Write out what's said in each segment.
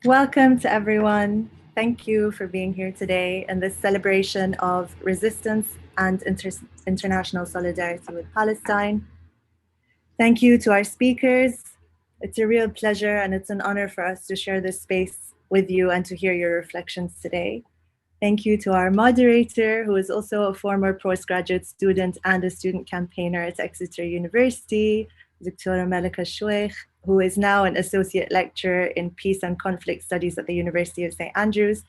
Welcome to everyone. Thank you for being here today in this celebration of resistance and international solidarity with Palestine. Thank you to our speakers. It's a real pleasure and it's an honor for us to share this space with you and to hear your reflections today. Thank you to our moderator, who is also a former postgraduate student and a student campaigner at Exeter University, Dr. Malika Shweikh, who is now an associate lecturer in peace and conflict studies at the University of St. Andrews.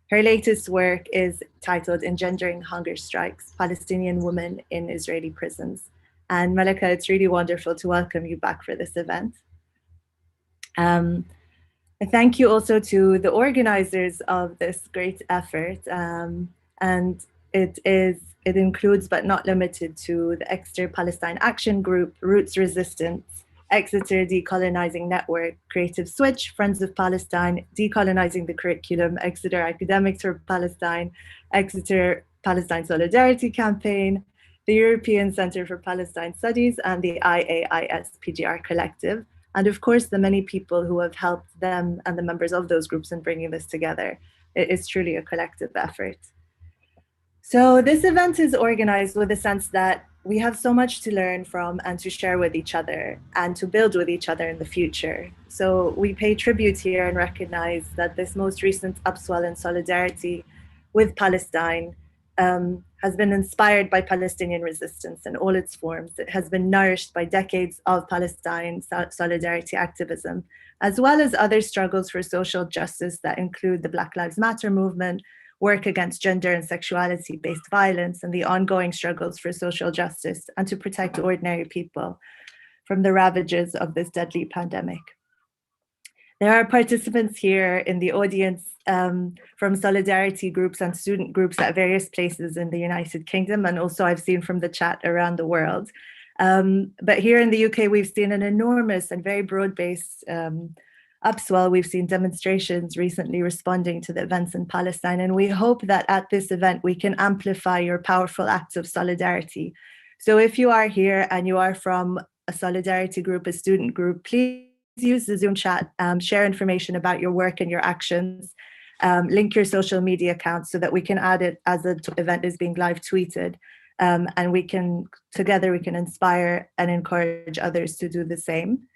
Her latest work is titled Engendering Hunger Strikes, Palestinian Women in Israeli Prisons. And Malika, it's really wonderful to welcome you back for this event. Thank you also to the organizers of this great effort. And it includes, but not limited to, the Exeter Palestine Action Group, Roots Resistance, Exeter Decolonizing Network, Creative Switch, Friends of Palestine, Decolonizing the Curriculum, Exeter Academics for Palestine, Exeter Palestine Solidarity Campaign, the European Center for Palestine Studies, and the IAIS PGR Collective. And of course, the many people who have helped them and the members of those groups in bringing this together. It is truly a collective effort. So this event is organized with a sense that we have so much to learn from and to share with each other and to build with each other in the future. So we pay tribute here and recognize that this most recent upswell in solidarity with Palestine has been inspired by Palestinian resistance in all its forms. It has been nourished by decades of Palestine solidarity activism, as well as other struggles for social justice that include the Black Lives Matter movement, work against gender and sexuality-based violence, and the ongoing struggles for social justice and to protect ordinary people from the ravages of this deadly pandemic. There are participants here in the audience from solidarity groups and student groups at various places in the United Kingdom, and also I've seen from the chat around the world. But here in the UK, we've seen an enormous and very broad-based upswell. We've seen demonstrations recently responding to the events in Palestine, and we hope that at this event we can amplify your powerful acts of solidarity. So if you are here and you are from a solidarity group, a student group, please use the Zoom chat, share information about your work and your actions, link your social media accounts so that we can add it as the event is being live tweeted. And we can, together, we can inspire and encourage others to do the same.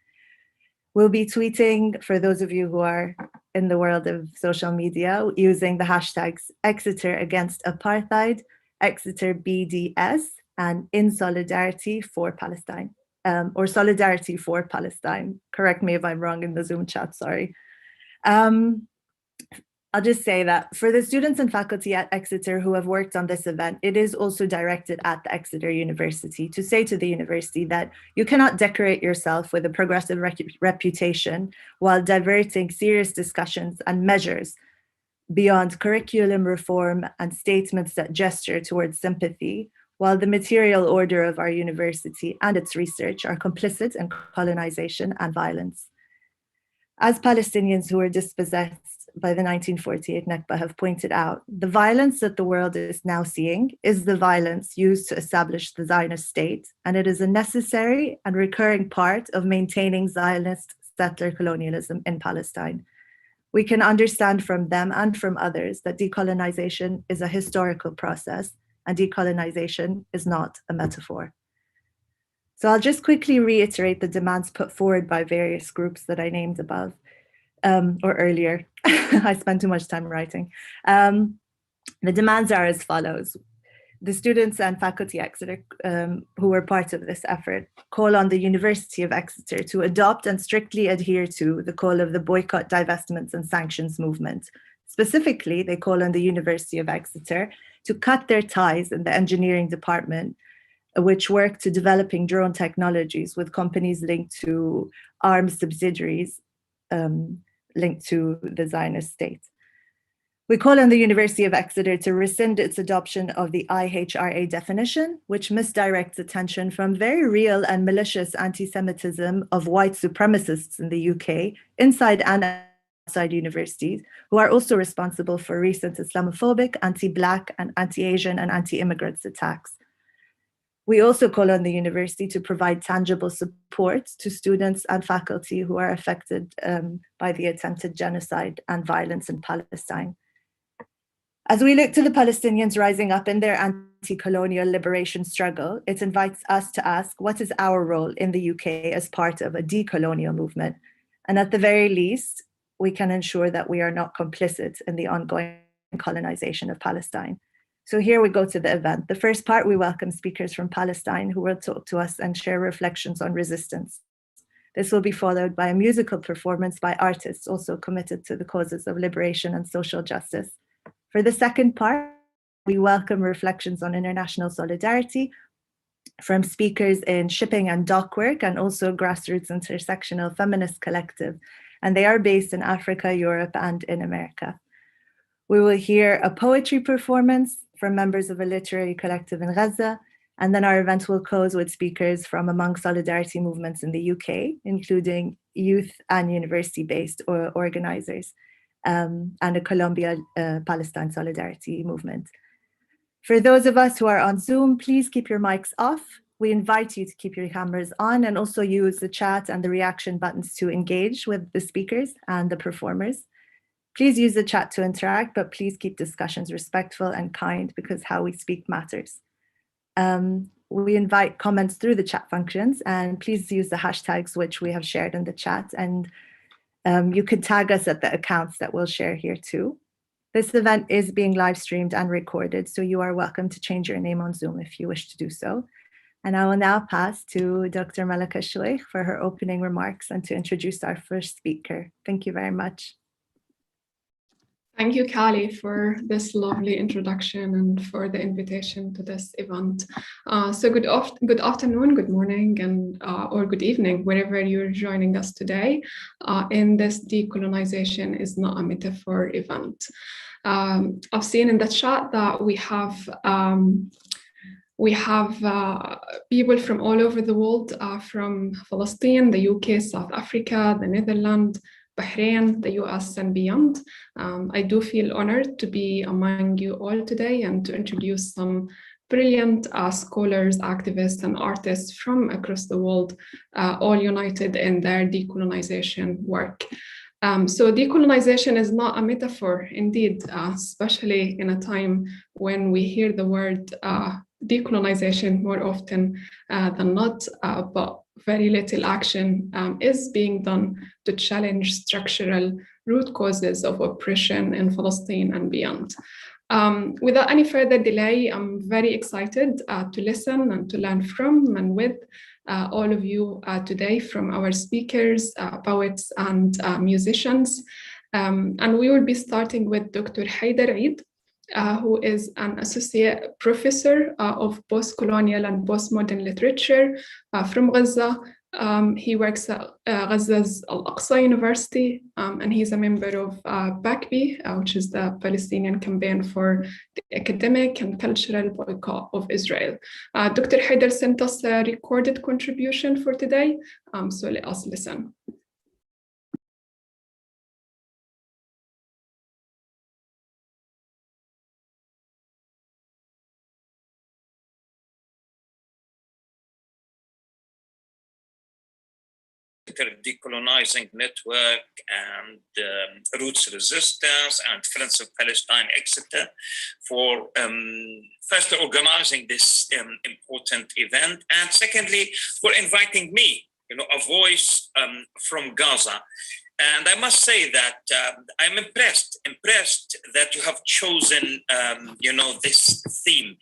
We'll be tweeting, for those of you who are in the world of social media, using the hashtags Exeter Against Apartheid, Exeter BDS, and In Solidarity for Palestine, or Solidarity for Palestine. Correct me if I'm wrong in the Zoom chat, sorry. I'll just say that for the students and faculty at Exeter who have worked on this event, it is also directed at the Exeter University to say to the university that you cannot decorate yourself with a progressive reputation while diverting serious discussions and measures beyond curriculum reform and statements that gesture towards sympathy, while the material order of our university and its research are complicit in colonization and violence. As Palestinians who were dispossessed by the 1948 Nakba have pointed out, the violence that the world is now seeing is the violence used to establish the Zionist state, and it is a necessary and recurring part of maintaining Zionist settler colonialism in Palestine. We can understand from them and from others that decolonization is a historical process, and decolonization is not a metaphor. So I'll just quickly reiterate the demands put forward by various groups that I named above, or earlier. I spent too much time writing. The demands are as follows. The students and faculty Exeter who were part of this effort call on the University of Exeter to adopt and strictly adhere to the call of the boycott, divestments, and sanctions movement. Specifically, they call on the University of Exeter to cut their ties in the engineering department, which work to developing drone technologies with companies linked to arms subsidiaries linked to the Zionist state. We call on the University of Exeter to rescind its adoption of the IHRA definition, which misdirects attention from very real and malicious anti-Semitism of white supremacists in the UK, inside and outside universities, who are also responsible for recent Islamophobic, anti-Black, and anti-Asian and anti-immigrants attacks. We also call on the university to provide tangible support to students and faculty who are affected by the attempted genocide and violence in Palestine. As we look to the Palestinians rising up in their anti-colonial liberation struggle, it invites us to ask, what is our role in the UK as part of a decolonial movement? And at the very least, we can ensure that we are not complicit in the ongoing colonization of Palestine. So here we go to the event. The first part, we welcome speakers from Palestine who will talk to us and share reflections on resistance. This will be followed by a musical performance by artists also committed to the causes of liberation and social justice. For the second part, we welcome reflections on international solidarity from speakers in shipping and dockwork and also grassroots intersectional feminist collective. And they are based in Africa, Europe, and in America. We will hear a poetry performance from members of a literary collective in Gaza. And then our event will close with speakers from among solidarity movements in the UK, including youth and university-based organizers. And a Colombia-Palestine solidarity movement. For those of us who are on Zoom, please keep your mics off. We invite you to keep your cameras on and also use the chat and the reaction buttons to engage with the speakers and the performers. Please use the chat to interact, but please keep discussions respectful and kind because how we speak matters. We invite comments through the chat functions and please use the hashtags which we have shared in the chat, and you could tag us at the accounts that we'll share here too. This event is being live streamed and recorded, so you are welcome to change your name on Zoom if you wish to do so. And I will now pass to Dr. Malaka Shoikh for her opening remarks and to introduce our first speaker. Thank you very much. Thank you, Kali, for this lovely introduction and for the invitation to this event. So good afternoon, good morning, and or good evening, wherever you're joining us today in this Decolonization is Not a Metaphor event. I've seen in the chat that we have people from all over the world, from Palestine, the UK, South Africa, the Netherlands, Bahrain, the US, and beyond. I do feel honored to be among you all today and to introduce some brilliant scholars, activists, and artists from across the world, all united in their decolonization work. So decolonization is not a metaphor, indeed, especially in a time when we hear the word decolonization more often than not, but very little action is being done to challenge structural root causes of oppression in Palestine and beyond. Without any further delay, I'm very excited to listen and to learn from and with all of you today, from our speakers, poets, and musicians. And we will be starting with Dr. Haider Eid, who is an associate professor of post-colonial and postmodern literature from Gaza. He works at Gaza's Al-Aqsa University, and he's a member of PACB, which is the Palestinian Campaign for the Academic and Cultural Boycott of Israel. Dr. Haider sent us a recorded contribution for today, so let us listen. Decolonizing Network and Roots Resistance and Friends of Palestine, etc., for first organizing this important event, and secondly for inviting me, a voice from Gaza. And I must say that I'm impressed that you have chosen, this theme.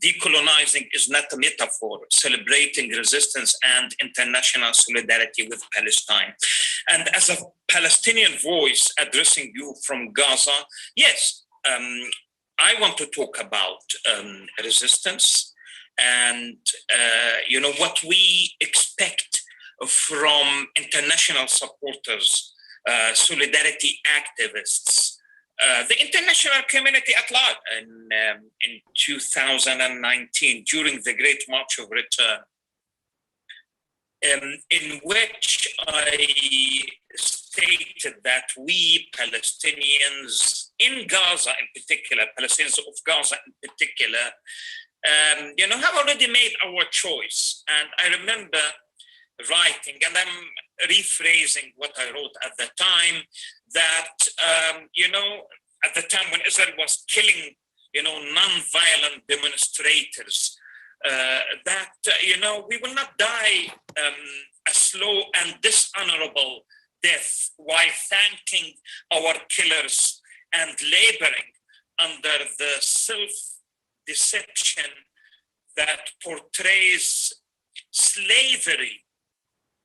Decolonizing is not a metaphor, celebrating resistance and international solidarity with Palestine. And as a Palestinian voice addressing you from Gaza, yes, I want to talk about resistance and, what we expect from international supporters, solidarity activists, the international community at large in 2019 during the Great March of Return, in which I stated that we Palestinians in Gaza in particular, Palestinians of Gaza in particular, have already made our choice. And I remember writing, and I'm rephrasing what I wrote at the time, that, at the time when Israel was killing, non-violent demonstrators, that, we will not die a slow and dishonorable death while thanking our killers and laboring under the self-deception that portrays slavery,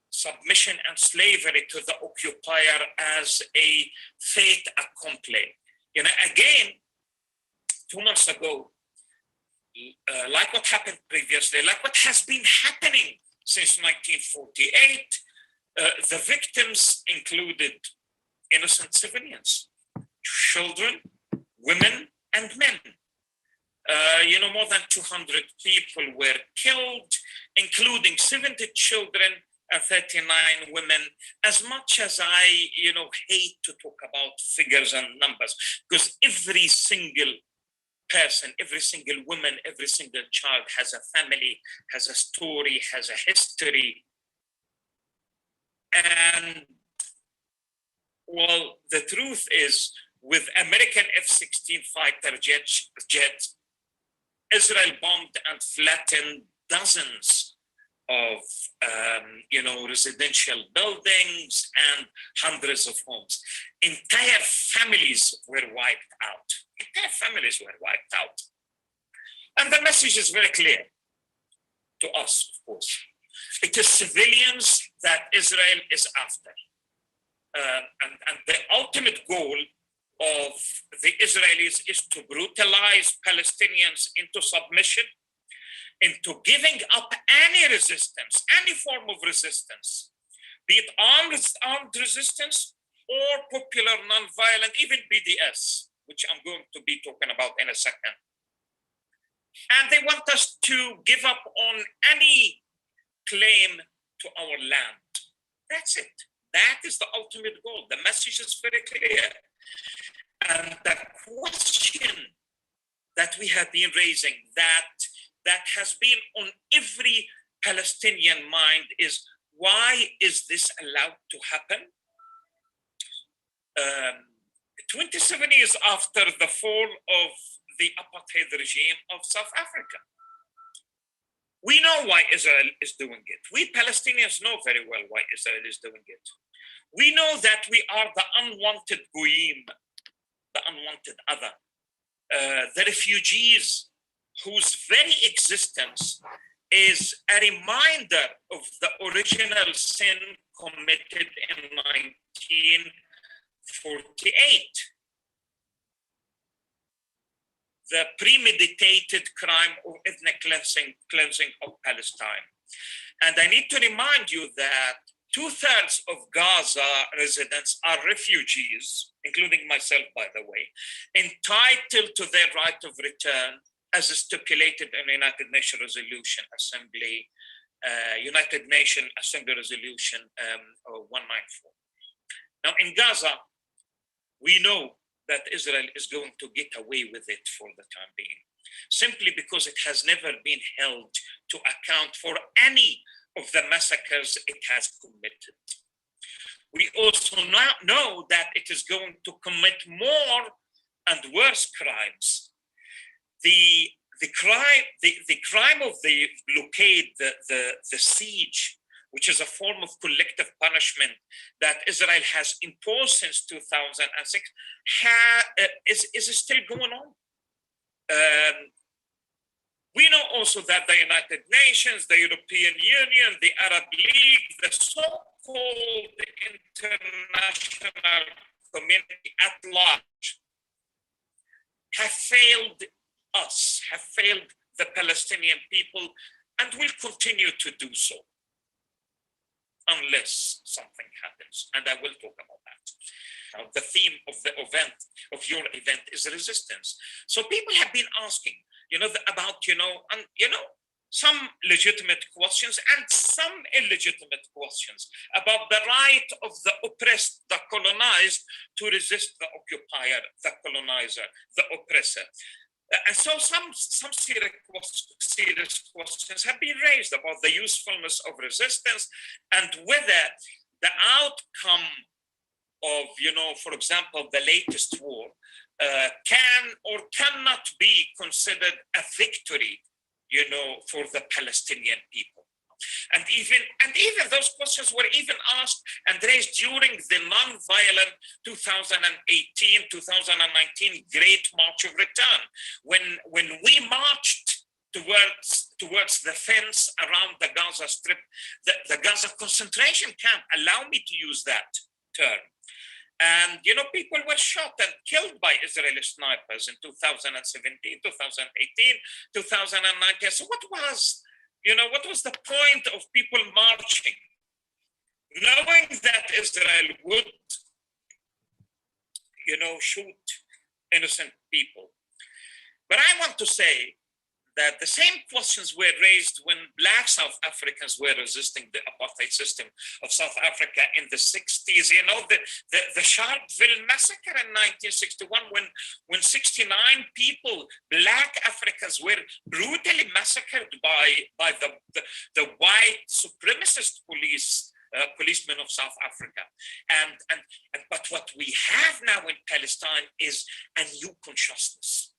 submission and slavery to the occupier as a fait accompli. Again, 2 months ago, like what happened previously, like what has been happening since 1948, the victims included innocent civilians, children, women, and men. More than 200 people were killed, including 70 children and 39 women. As much as I, hate to talk about figures and numbers, because every single person, every single woman, every single child has a family, has a story, has a history. And, well, the truth is, with American F-16 fighter jets, Israel bombed and flattened dozens of, residential buildings and hundreds of homes. Entire families were wiped out. Entire families were wiped out. And the message is very clear to us, of course. It is civilians that Israel is after. And the ultimate goal of the Israelis is to brutalize Palestinians into submission, into giving up any resistance, any form of resistance, be it armed resistance or popular nonviolent, even BDS, which I'm going to be talking about in a second. And they want us to give up on any claim to our land. That's it. That is the ultimate goal. The message is very clear. And the question that we have been raising, that has been on every Palestinian mind, is why is this allowed to happen? 27 years after the fall of the apartheid regime of South Africa. We know why Israel is doing it. We Palestinians know very well why Israel is doing it. We know that we are the unwanted goyim, the unwanted other, the refugees whose very existence is a reminder of the original sin committed in 1948. The premeditated crime of ethnic cleansing of Palestine. And I need to remind you that 2/3 of Gaza residents are refugees, including myself, by the way, entitled to their right of return as stipulated in United Nations Resolution Assembly, United Nations Assembly Resolution 194. Now in Gaza, we know that Israel is going to get away with it for the time being, simply because it has never been held to account for any of the massacres it has committed. We also now know that it is going to commit more and worse crimes. The crime of the blockade, the siege, which is a form of collective punishment that Israel has imposed since 2006, is still going on. We know also that the United Nations, the European Union, the Arab League, the so-called international community at large have failed us, have failed the Palestinian people, and will continue to do so unless something happens. And I will talk about that. Now, the theme of the event, of your event, is resistance. So people have been asking, about, some legitimate questions and some illegitimate questions about the right of the oppressed, the colonized, to resist the occupier, the colonizer, the oppressor. And so some serious questions have been raised about the usefulness of resistance and whether the outcome of, for example, the latest war can or cannot be considered a victory, for the Palestinian people. And even those questions were even asked and raised during the non-violent 2018-2019 Great March of Return, when we marched towards the fence around the Gaza Strip, the Gaza concentration camp. Allow me to use that term. And, people were shot and killed by Israeli snipers in 2017, 2018, 2019. So what was the point of people marching? Knowing that Israel would, shoot innocent people. But I want to say that the same questions were raised when Black South Africans were resisting the apartheid system of South Africa in the 60s. The Sharpeville massacre in 1961, when 69 people, Black Africans, were brutally massacred by the white supremacist policemen of South Africa. But what we have now in Palestine is a new consciousness.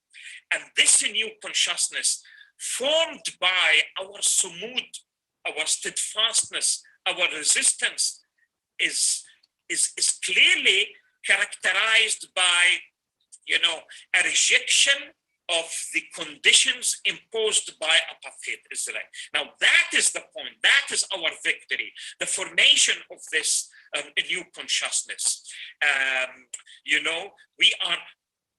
And this new consciousness, formed by our sumud, our steadfastness, our resistance, is clearly characterized by, a rejection of the conditions imposed by apartheid Israel. Now, that is the point. That is our victory, the formation of this new consciousness. We are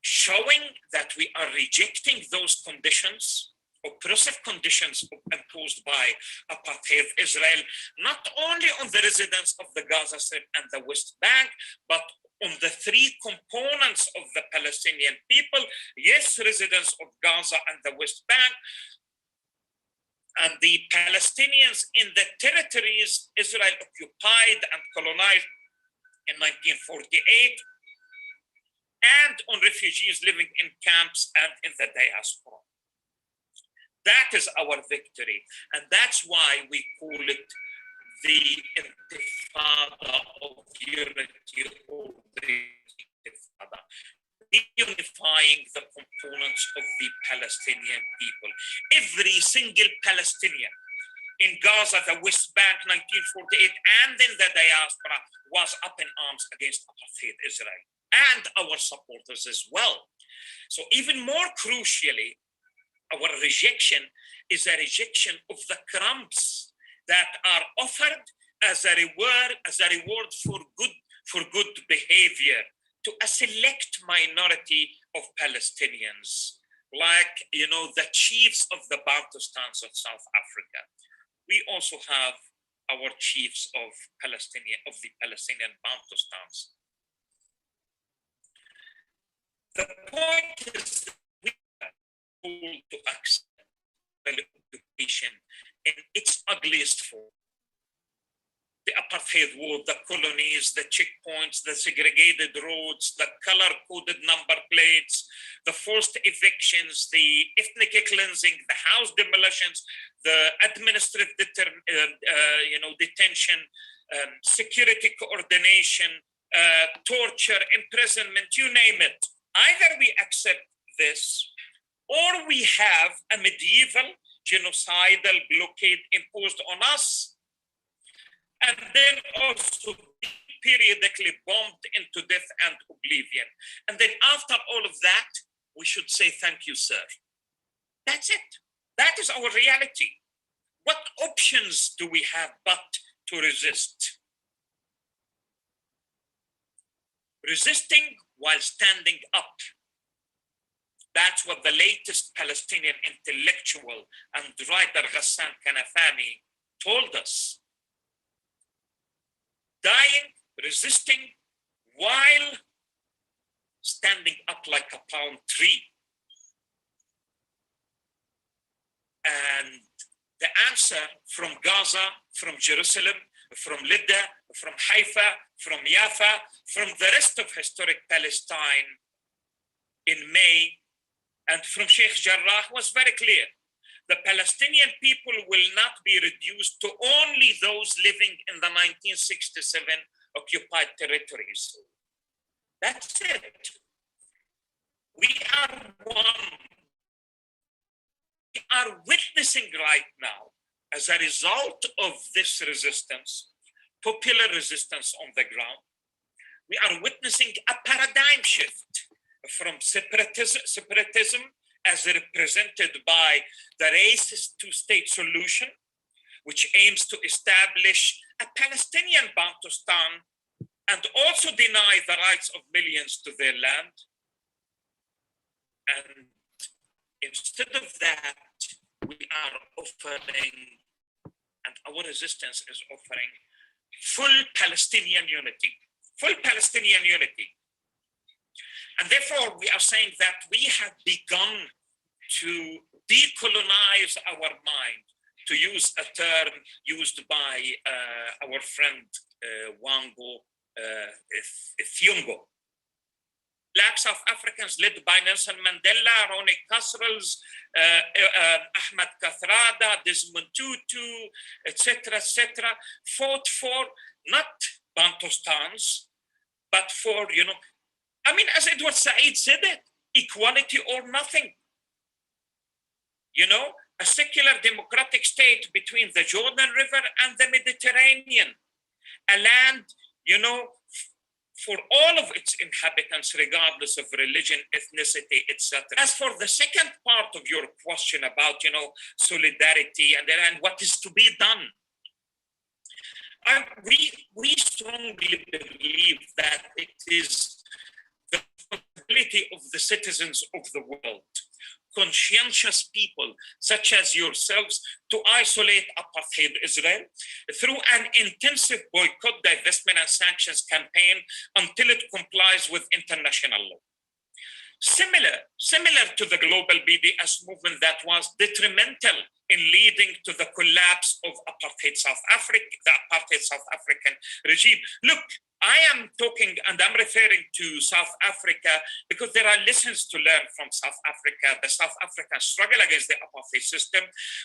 showing that we are rejecting those conditions, oppressive conditions imposed by apartheid Israel, not only on the residents of the Gaza Strip and the West Bank, but on the three components of the Palestinian people. Yes, residents of Gaza and the West Bank, and the Palestinians in the territories Israel occupied and colonized in 1948, and on refugees living in camps and in the diaspora. That is our victory. And that's why we call it the Intifada of unity, or the Intifada, reunifying the components of the Palestinian people. Every single Palestinian in Gaza, the West Bank, 1948, and in the diaspora was up in arms against apartheid Israel, and our supporters as well. So even more crucially, our rejection is a rejection of the crumbs that are offered as a reward for good behavior to a select minority of Palestinians, like the chiefs of the Bantustans of South Africa. We also have our chiefs of the Palestinian Bantustans. The point is that we are told to accept occupation in its ugliest form. The apartheid war, the colonies, the checkpoints, the segregated roads, the color-coded number plates, the forced evictions, the ethnic cleansing, the house demolitions, the administrative detention, security coordination, torture, imprisonment, you name it. Either we accept this, or we have a medieval genocidal blockade imposed on us, and then also periodically bombed into death and oblivion. And then after all of that, we should say, thank you, sir. That's it. That is our reality. What options do we have but to resist? Resisting while standing up. That's what the latest Palestinian intellectual and writer Ghassan Kanafani told us. Dying, resisting, while standing up like a palm tree. And the answer from Gaza, from Jerusalem, from Lydda, from Haifa, from Jaffa, from the rest of historic Palestine in May and from Sheikh Jarrah was very clear. The Palestinian people will not be reduced to only those living in the 1967 occupied territories. That's it. We are one. We are witnessing right now, as a result of this resistance, popular resistance on the ground, we are witnessing a paradigm shift from separatism as represented by the racist two-state solution, which aims to establish a Palestinian Bantustan and also deny the rights of millions to their land. And instead of that, we are offering, and our resistance is offering, full Palestinian unity, full Palestinian unity. And therefore, we are saying that we have begun to decolonize our mind, to use a term used by our friend Wango Thiong'o. Black South Africans led by Nelson Mandela, Ronnie Kasrils, Ahmed Kathrada, Desmond Tutu, etc., fought for not Bantustans, but for, I mean, as Edward Said said it, equality or nothing. A secular democratic state between the Jordan River and the Mediterranean, a land, for all of its inhabitants, regardless of religion, ethnicity, etc. As for the second part of your question about, solidarity and what is to be done, we strongly believe that it is the responsibility of the citizens of the world, conscientious people such as yourselves, to isolate apartheid Israel through an intensive boycott, divestment, and sanctions campaign until it complies with international law. Similar to the global BDS movement that was detrimental in leading to the collapse of apartheid South Africa, the apartheid South African regime. Look, I am talking and I'm referring to South Africa because there are lessons to learn from South Africa, the South African struggle against the apartheid system.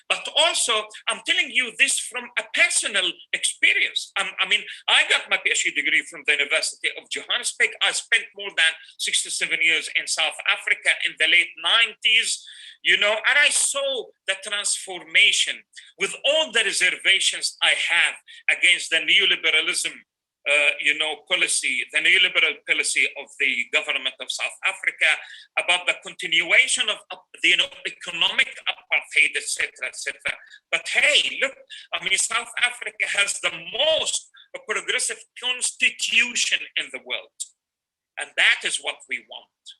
But also, I'm telling you this from a personal experience. I mean, I got my PhD degree from the University of Johannesburg. I spent more than 67 years in South Africa in the late 90s, and I saw the transformation with all the reservations I have against the neoliberalism policy, the neoliberal policy of the government of South Africa, about the continuation of the economic apartheid, etc., etc. But hey, look, I mean, South Africa has the most progressive constitution in the world, and that is what we want.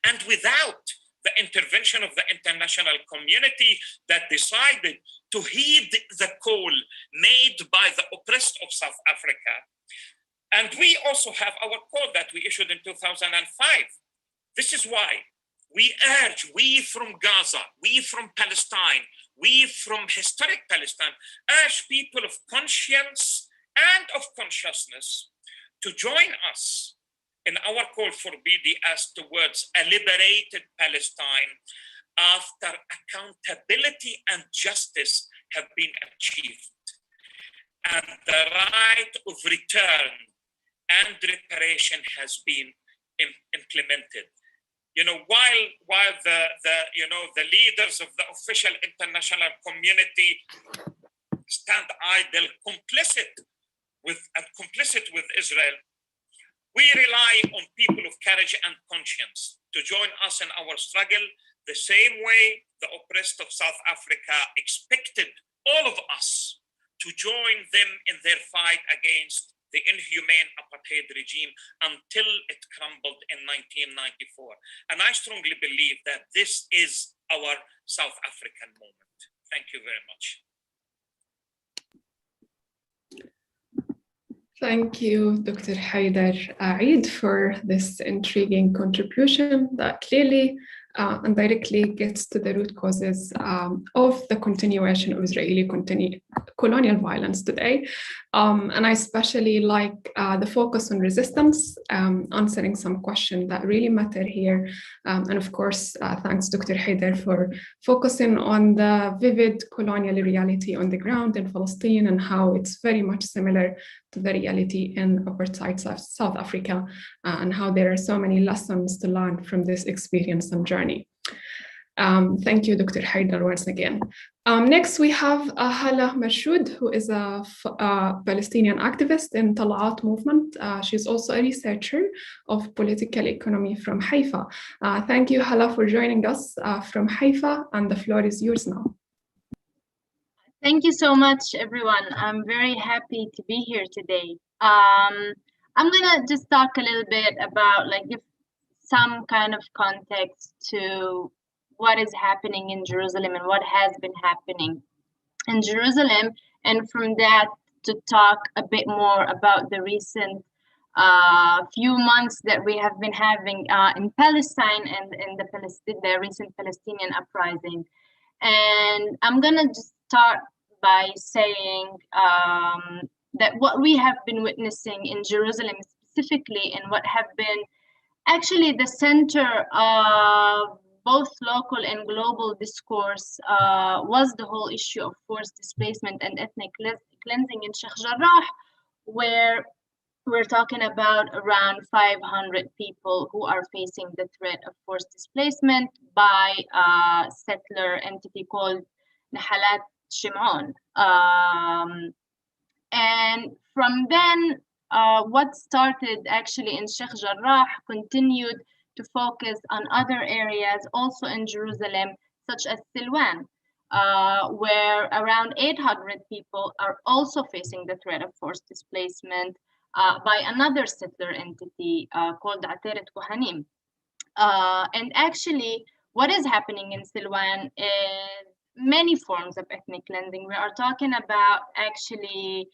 And without the intervention of the international community that decided to heed the call made by the oppressed of South Africa. And we also have our call that we issued in 2005. This is why we urge, we from Gaza, we from Palestine, we from historic Palestine, urge people of conscience and of consciousness to join us in our call for BDS towards a liberated Palestine after accountability and justice have been achieved, and the right of return and reparation has been implemented. While the leaders of the official international community stand idle, complicit with Israel, we rely on people of courage and conscience to join us in our struggle the same way the oppressed of South Africa expected all of us to join them in their fight against the inhumane apartheid regime until it crumbled in 1994. And I strongly believe that this is our South African moment. Thank you very much. Thank you, Dr. Haidar Eid, for this intriguing contribution that clearly and directly gets to the root causes of the continuation of Israeli colonial violence today. And I especially like the focus on resistance, answering some questions that really matter here. And of course, thanks Dr. Haider for focusing on the vivid colonial reality on the ground in Palestine and how it's very much similar to the reality in apartheid South Africa, and how there are so many lessons to learn from this experience and journey. Thank you, Dr. Haider, once again. Next, we have Hala Marshood, who is a Palestinian activist in Talaat movement. She's also a researcher of political economy from Haifa. Thank you, Hala, for joining us from Haifa, and the floor is yours now. Thank you so much, everyone. I'm very happy to be here today. I'm gonna just talk a little bit about, like, give some kind of context to what is happening in Jerusalem and what has been happening in Jerusalem, and from that to talk a bit more about the recent few months that we have been having in Palestine and in the recent Palestinian uprising. And I'm gonna just start by saying that what we have been witnessing in Jerusalem specifically, and what have been actually the center of both local and global discourse, was the whole issue of forced displacement and ethnic cleansing in Sheikh Jarrah, where we're talking about around 500 people who are facing the threat of forced displacement by a settler entity called Nahalat Shimon. And from then, what started actually in Sheikh Jarrah continued to focus on other areas also in Jerusalem, such as Silwan, where around 800 people are also facing the threat of forced displacement by another settler entity called Ateret Kohanim. And actually, what is happening in Silwan is many forms of ethnic cleansing. We are talking about actually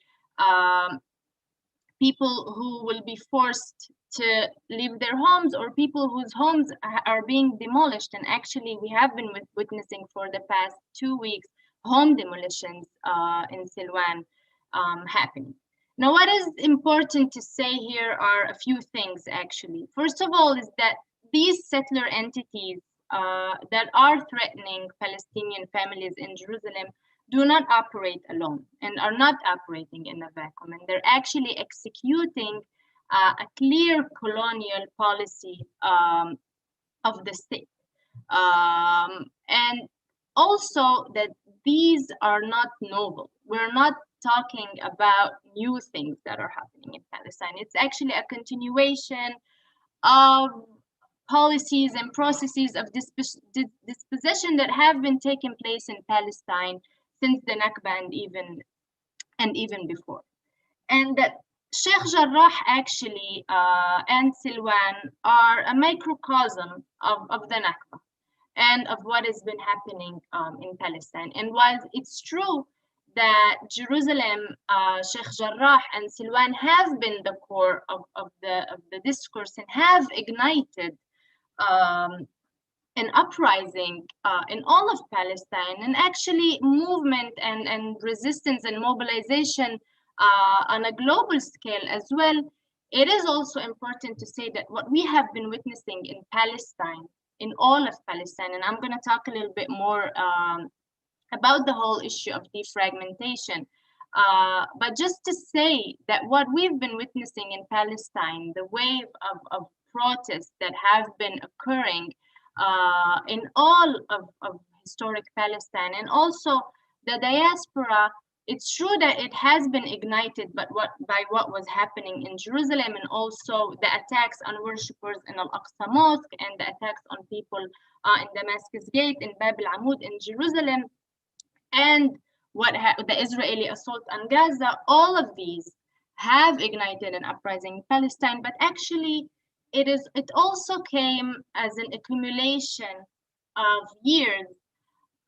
people who will be forced to leave their homes, or people whose homes are being demolished. And actually, we have been witnessing for the past 2 weeks home demolitions in Silwan happening. Now, what is important to say here are a few things, actually. First of all, is that these settler entities that are threatening Palestinian families in Jerusalem do not operate alone and are not operating in a vacuum. And they're actually executing a clear colonial policy of the state. And also that these are not novel. We're not talking about new things that are happening in Palestine. It's actually a continuation of policies and processes of dispossession that have been taking place in Palestine since the Nakba and even before. And that Sheikh Jarrah actually and Silwan are a microcosm of the Nakba and of what has been happening in Palestine. And while it's true that Jerusalem, Sheikh Jarrah and Silwan have been the core of the discourse and have ignited an uprising in all of Palestine, and actually movement and resistance and mobilization on a global scale as well, it is also important to say that what we have been witnessing in Palestine, in all of Palestine, and I'm going to talk a little bit more about the whole issue of defragmentation. But just to say that what we've been witnessing in Palestine, the wave of protests that have been occurring in all of historic Palestine, and also the diaspora, it's true that it has been ignited by what was happening in Jerusalem, and also the attacks on worshippers in Al-Aqsa Mosque, and the attacks on people in Damascus Gate, in Bab al-Amud in Jerusalem, and the Israeli assault on Gaza. All of these have ignited an uprising in Palestine, but actually it also came as an accumulation of years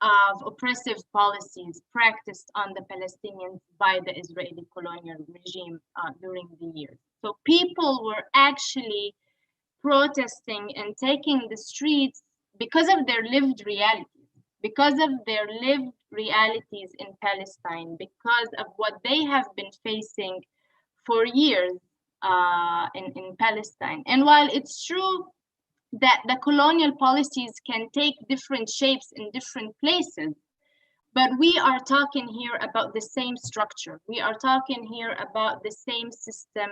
of oppressive policies practiced on the Palestinians by the Israeli colonial regime during the years. So people were actually protesting and taking the streets because of their lived realities, because of their lived realities in Palestine, because of what they have been facing for years in Palestine. And while it's true that the colonial policies can take different shapes in different places, but we are talking here about the same structure. We are talking here about the same system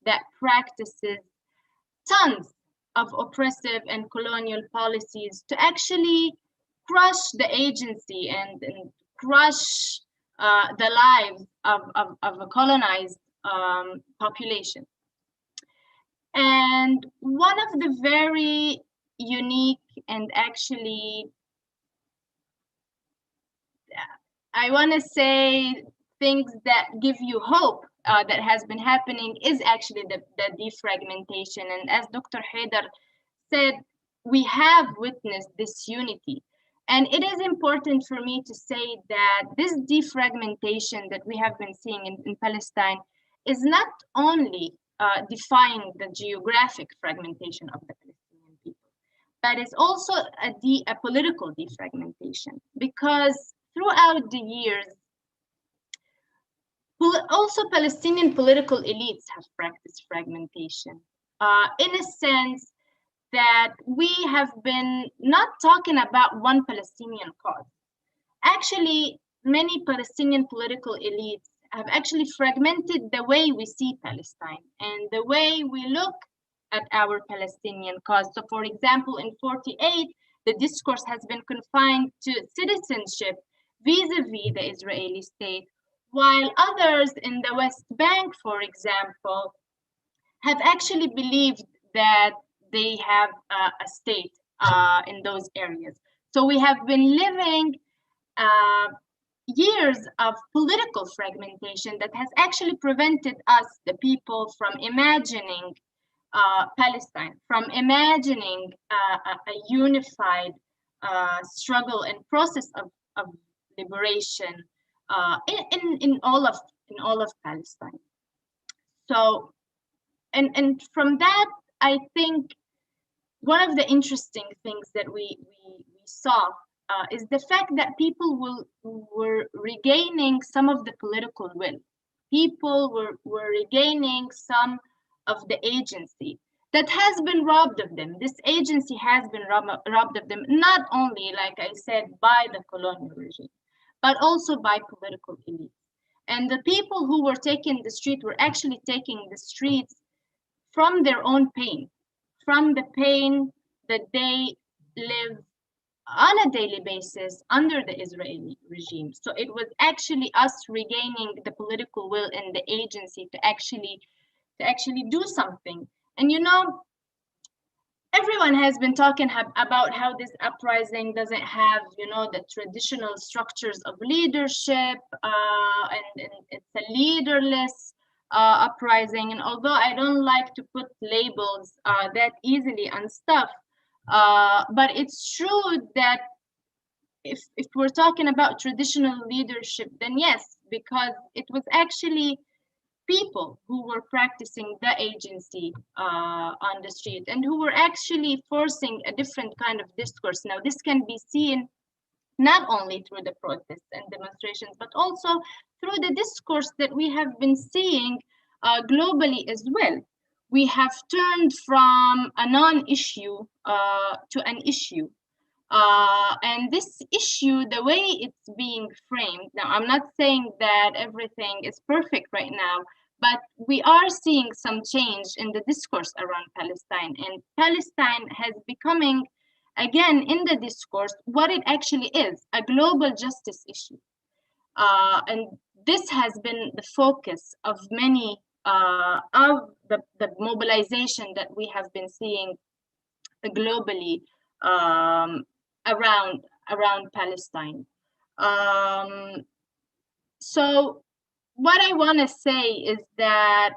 that practices tons of oppressive and colonial policies to actually crush the agency and crush the lives of a colonized population. And one of the very unique and actually, I want to say, things that give you hope that has been happening is actually the defragmentation. And as Dr. Haidar said, we have witnessed this unity. And it is important for me to say that this defragmentation that we have been seeing in Palestine is not only defying the geographic fragmentation of the Palestinian people, but it's also a political defragmentation, because throughout the years, also Palestinian political elites have practiced fragmentation in a sense that we have been not talking about one Palestinian cause. Actually, many Palestinian political elites have actually fragmented the way we see Palestine and the way we look at our Palestinian cause. So for example, in 48, the discourse has been confined to citizenship vis-a-vis the Israeli state, while others in the West Bank, for example, have actually believed that they have a state in those areas. So we have been living years of political fragmentation that has actually prevented us, the people, from imagining Palestine, from imagining a unified struggle and process of liberation in all of Palestine. So, and from that, I think one of the interesting things that we saw is the fact that people were regaining some of the political will. People were regaining some of the agency that has been robbed of them. This agency has been robbed of them, not only, like I said, by the colonial regime, but also by political elites. And the people who were taking the street were actually taking the streets from their own pain, from the pain that they live on a daily basis under the Israeli regime. So it was actually us regaining the political will and the agency to actually do something. And you know, everyone has been talking about how this uprising doesn't have, you know, the traditional structures of leadership, and it's a leaderless uprising. And although I don't like to put labels that easily on stuff, but it's true that if we're talking about traditional leadership, then yes, because it was actually people who were practicing the agency on the street and who were actually forcing a different kind of discourse. Now, this can be seen not only through the protests and demonstrations, but also through the discourse that we have been seeing globally as well. We have turned from a non-issue to an issue. And this issue, the way it's being framed, now I'm not saying that everything is perfect right now, but we are seeing some change in the discourse around Palestine. And Palestine has becoming, again, in the discourse, what it actually is, a global justice issue. And this has been the focus of many of the mobilization that we have been seeing globally around Palestine. So what I want to say is that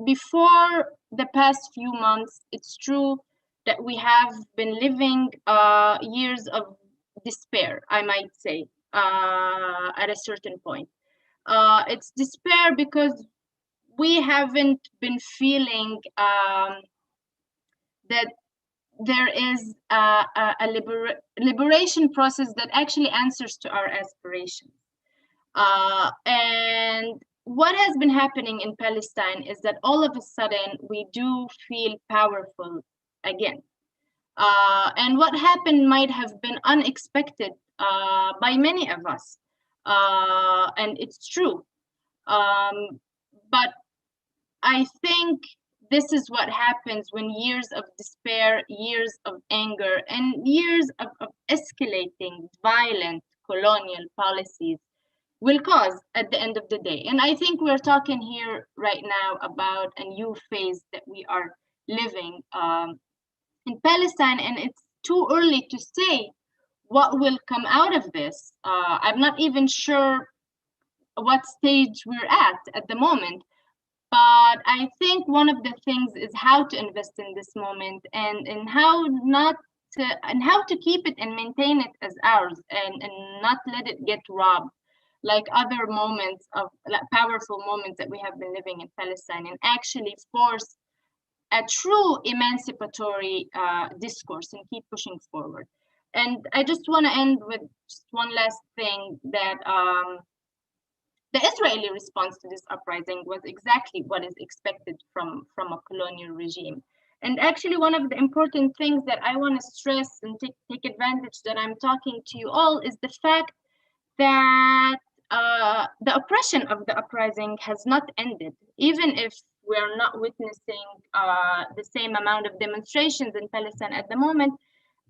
before the past few months, it's true that we have been living years of despair, I might say, at a certain point. It's despair because we haven't been feeling that there is a liberation process that actually answers to our aspirations. And what has been happening in Palestine is that all of a sudden we do feel powerful again. And what happened might have been unexpected by many of us. And it's true. But I think this is what happens when years of despair, years of anger, and years of escalating violent colonial policies will cause at the end of the day. And I think we're talking here right now about a new phase that we are living in Palestine, and it's too early to say what will come out of this. I'm not even sure what stage we're at the moment. But I think one of the things is how to invest in this moment and how not to, and how to keep it and maintain it as ours and not let it get robbed like other moments of like powerful moments that we have been living in Palestine, and actually force a true emancipatory discourse and keep pushing forward. And I just want to end with just one last thing that the Israeli response to this uprising was exactly what is expected from a colonial regime. And actually, one of the important things that I want to stress and take advantage that I'm talking to you all is the fact that the oppression of the uprising has not ended, even if we're not witnessing the same amount of demonstrations in Palestine at the moment.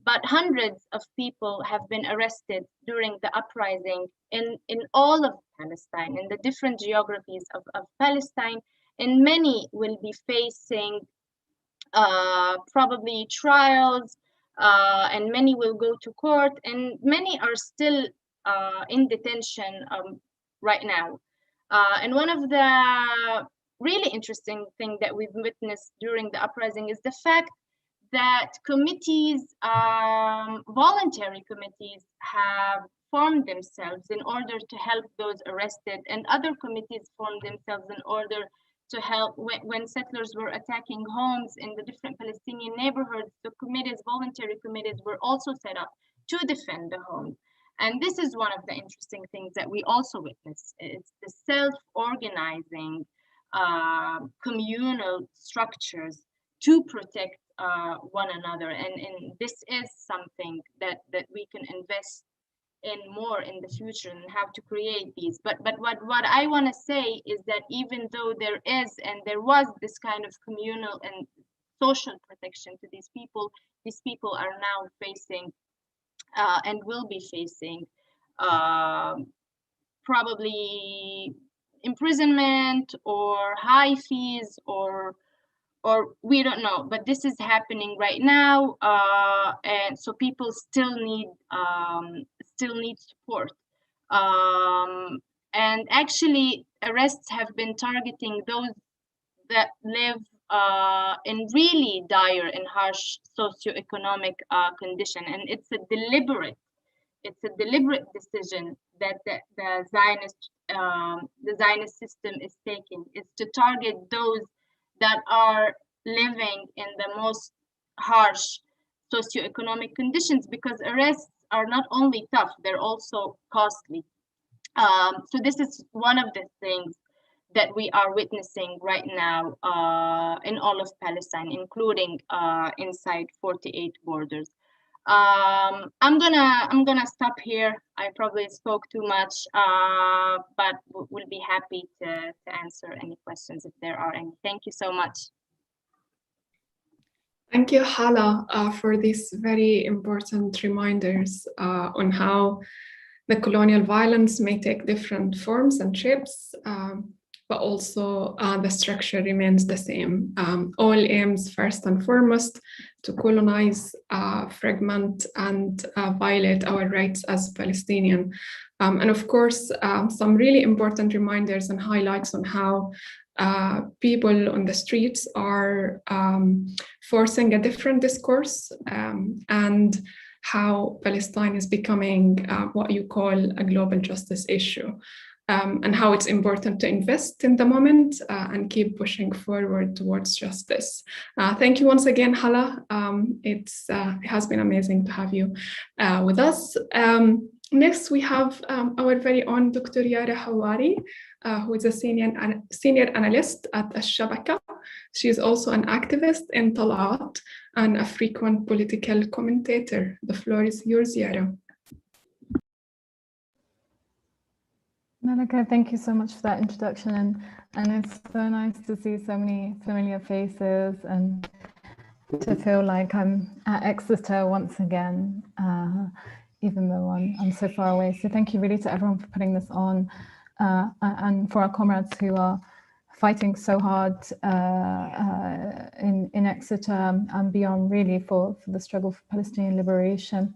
But hundreds of people have been arrested during the uprising in all of Palestine, in the different geographies of Palestine, and many will be facing probably trials, and many will go to court, and many are still in detention right now. And one of the really interesting things that we've witnessed during the uprising is the fact that committees, voluntary committees, have formed themselves in order to help those arrested, and other committees formed themselves in order to help when settlers were attacking homes in the different Palestinian neighborhoods. The committees, voluntary committees, were also set up to defend the homes. And this is one of the interesting things that we also witness. It's the self-organizing communal structures to protect one another, and this is something that we can invest in more in the future, and how to create these. But what I want to say is that even though there is and there was this kind of communal and social protection to these people are now facing and will be facing probably imprisonment or high fees, or we don't know, but this is happening right now, and so people still need support. And actually, arrests have been targeting those that live in really dire and harsh socioeconomic condition, and it's a deliberate decision that the Zionist system is taking. It's to target those that are living in the most harsh socioeconomic conditions, because arrests are not only tough, they're also costly. So this is one of the things that we are witnessing right now in all of Palestine, including inside 48 borders. I'm gonna stop here. I probably spoke too much, but we'll be happy to answer any questions if there are any. Thank you so much. Thank you, Hala, for these very important reminders on how the colonial violence may take different forms and shapes, but also the structure remains the same. All aims, first and foremost, to colonize, fragment, and violate our rights as Palestinian. And of course, some really important reminders and highlights on how people on the streets are forcing a different discourse, and how Palestine is becoming what you call a global justice issue. and how it's important to invest in the moment and keep pushing forward towards justice. Thank you once again, Hala. It has been amazing to have you with us. Next, we have our very own Dr. Yara Hawari, who is a senior analyst at Al-Shabaka. She is also an activist in Talat and a frequent political commentator. The floor is yours, Yara. Malika, thank you so much for that introduction, and it's so nice to see so many familiar faces and to feel like I'm at Exeter once again, even though I'm so far away. So thank you really to everyone for putting this on, and for our comrades who are fighting so hard in Exeter and beyond, really, for the struggle for Palestinian liberation.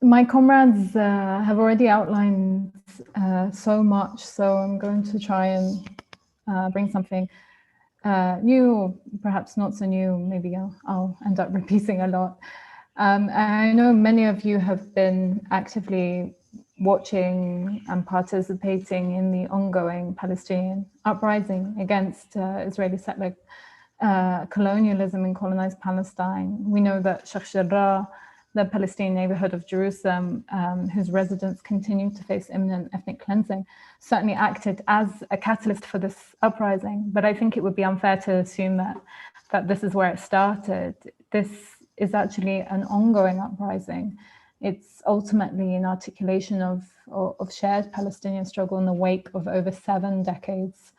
My comrades have already outlined so much, so I'm going to try and bring something new, or perhaps not so new. Maybe I'll end up repeating a lot. I know many of you have been actively watching and participating in the ongoing Palestinian uprising against Israeli settler colonialism in colonized Palestine. We know that Sheikh Jarrah, the Palestinian neighborhood of Jerusalem, whose residents continue to face imminent ethnic cleansing, certainly acted as a catalyst for this uprising. But I think it would be unfair to assume that this is where it started. This is actually an ongoing uprising. It's ultimately an articulation of shared Palestinian struggle in the wake of over 7 decades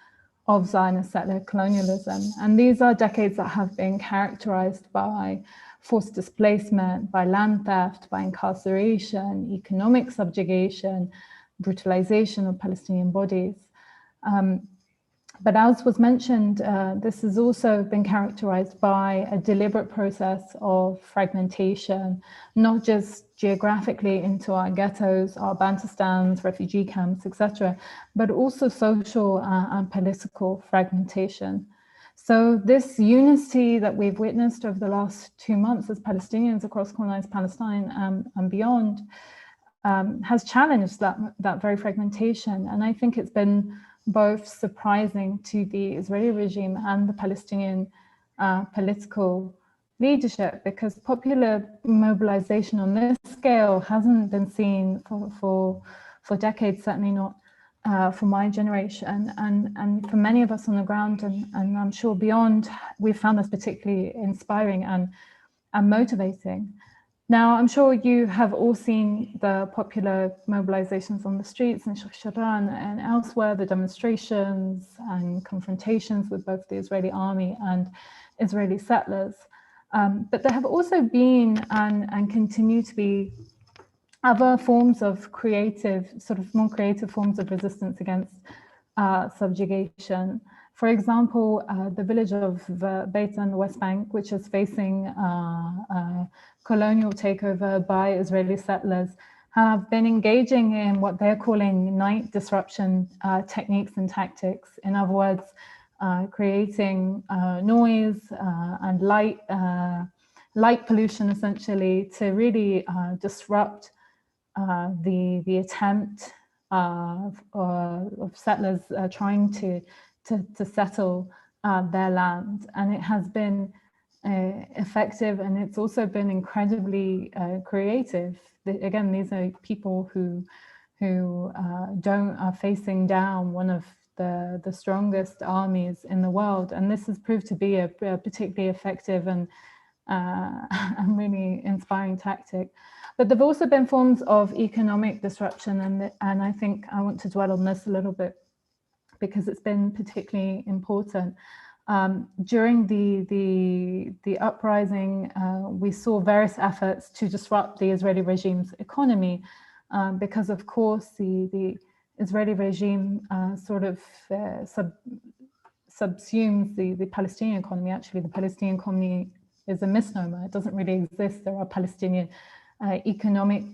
of Zionist settler colonialism. And these are decades that have been characterized by forced displacement, by land theft, by incarceration, economic subjugation, brutalization of Palestinian bodies. But as was mentioned, this has also been characterized by a deliberate process of fragmentation, not just geographically into our ghettos, our Bantustans, refugee camps, etc., but also social and political fragmentation. So this unity that we've witnessed over the last 2 months as Palestinians across colonized Palestine and beyond has challenged that very fragmentation. And I think it's been both surprising to the Israeli regime and the Palestinian political leadership, because popular mobilization on this scale hasn't been seen for decades, certainly not for my generation, and for many of us on the ground, and I'm sure beyond, we found this particularly inspiring and motivating. Now, I'm sure you have all seen the popular mobilizations on the streets in Sheikh Jarrah and elsewhere, the demonstrations and confrontations with both the Israeli army and Israeli settlers. But there have also been and continue to be other forms of more creative forms of resistance against subjugation. For example, the village of Beita in the West Bank, which is facing colonial takeover by Israeli settlers, have been engaging in what they're calling night disruption techniques and tactics. In other words, creating noise and light pollution, essentially, to really disrupt the attempt of settlers trying to settle their land. And it has been effective, and it's also been incredibly creative. Again, these are people who are facing down one of the strongest armies in the world, and this has proved to be a particularly effective and really inspiring tactic. But there've also been forms of economic disruption, and I think I want to dwell on this a little bit because it's been particularly important. During the uprising, we saw various efforts to disrupt the Israeli regime's economy, because of course the Israeli regime sort of subsumes the Palestinian economy. Actually, the Palestinian economy is a misnomer. It doesn't really exist. There are Palestinian economic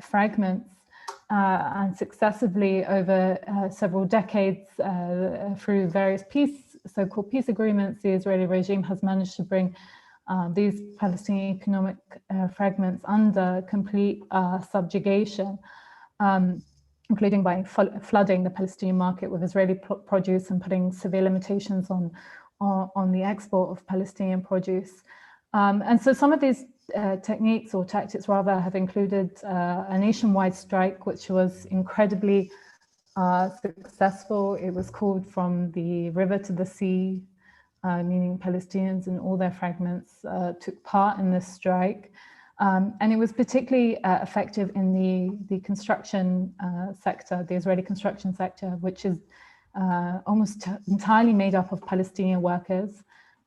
fragments, and successively over several decades, through various so-called peace agreements, the Israeli regime has managed to bring these Palestinian economic fragments under complete subjugation. including by flooding the Palestinian market with Israeli produce and putting severe limitations on the export of Palestinian produce. And so some of these techniques or tactics rather have included a nationwide strike, which was incredibly successful. It was called From the River to the Sea, meaning Palestinians and all their fragments took part in this strike. And it was particularly effective in the construction sector, the Israeli construction sector, which is almost entirely made up of Palestinian workers.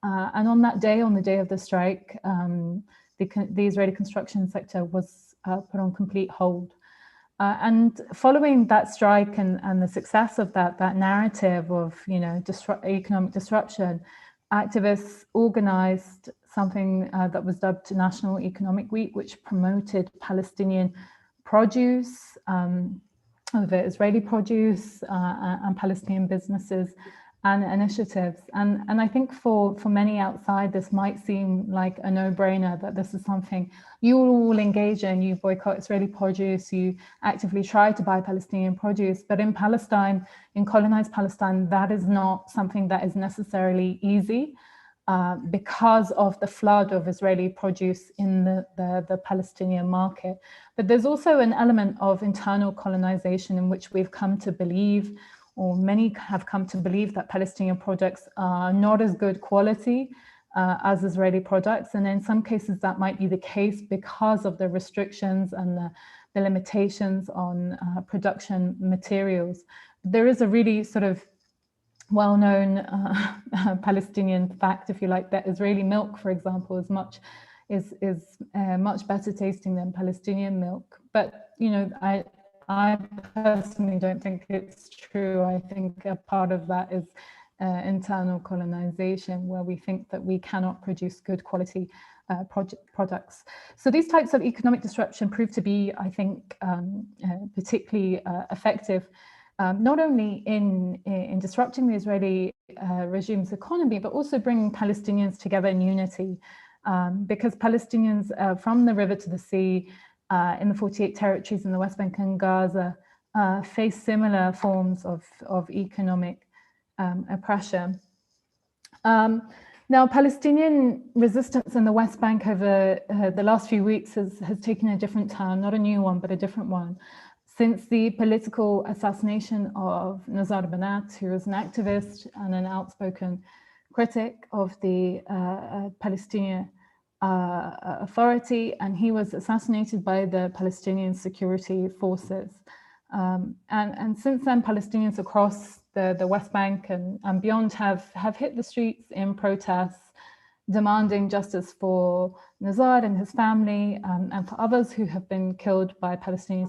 And on that day, on the day of the strike, the Israeli construction sector was put on complete hold. And following that strike and the success of that narrative of economic disruption, activists organized something that was dubbed National Economic Week, which promoted Palestinian produce, Israeli produce, and Palestinian businesses and initiatives. And I think for many outside, this might seem like a no-brainer, that this is something you all engage in. You boycott Israeli produce, you actively try to buy Palestinian produce. But in Palestine, in colonized Palestine, that is not something that is necessarily easy because of the flood of Israeli produce in the Palestinian market. But there's also an element of internal colonization in which we've come to believe, or many have come to believe, that Palestinian products are not as good quality as Israeli products. And in some cases that might be the case because of the restrictions and the limitations on production materials. There is a really sort of well-known Palestinian fact, if you like, that Israeli milk, for example, is much better tasting than Palestinian milk. But I personally don't think it's true. I think a part of that is internal colonization, where we think that we cannot produce good quality products. So these types of economic disruption prove to be, I think, particularly effective, not only in disrupting the Israeli regime's economy, but also bringing Palestinians together in unity, because Palestinians from the river to the sea, in the 48 territories in the West Bank and Gaza, face similar forms of economic oppression. Now, Palestinian resistance in the West Bank over the last few weeks has taken a different turn, not a new one, but a different one. Since the political assassination of Nazar Banat, who was an activist and an outspoken critic of the Palestinian Authority, and he was assassinated by the Palestinian security forces. And since then, Palestinians across the West Bank and beyond have hit the streets in protests, demanding justice for Nazar and his family, and for others who have been killed by Palestinian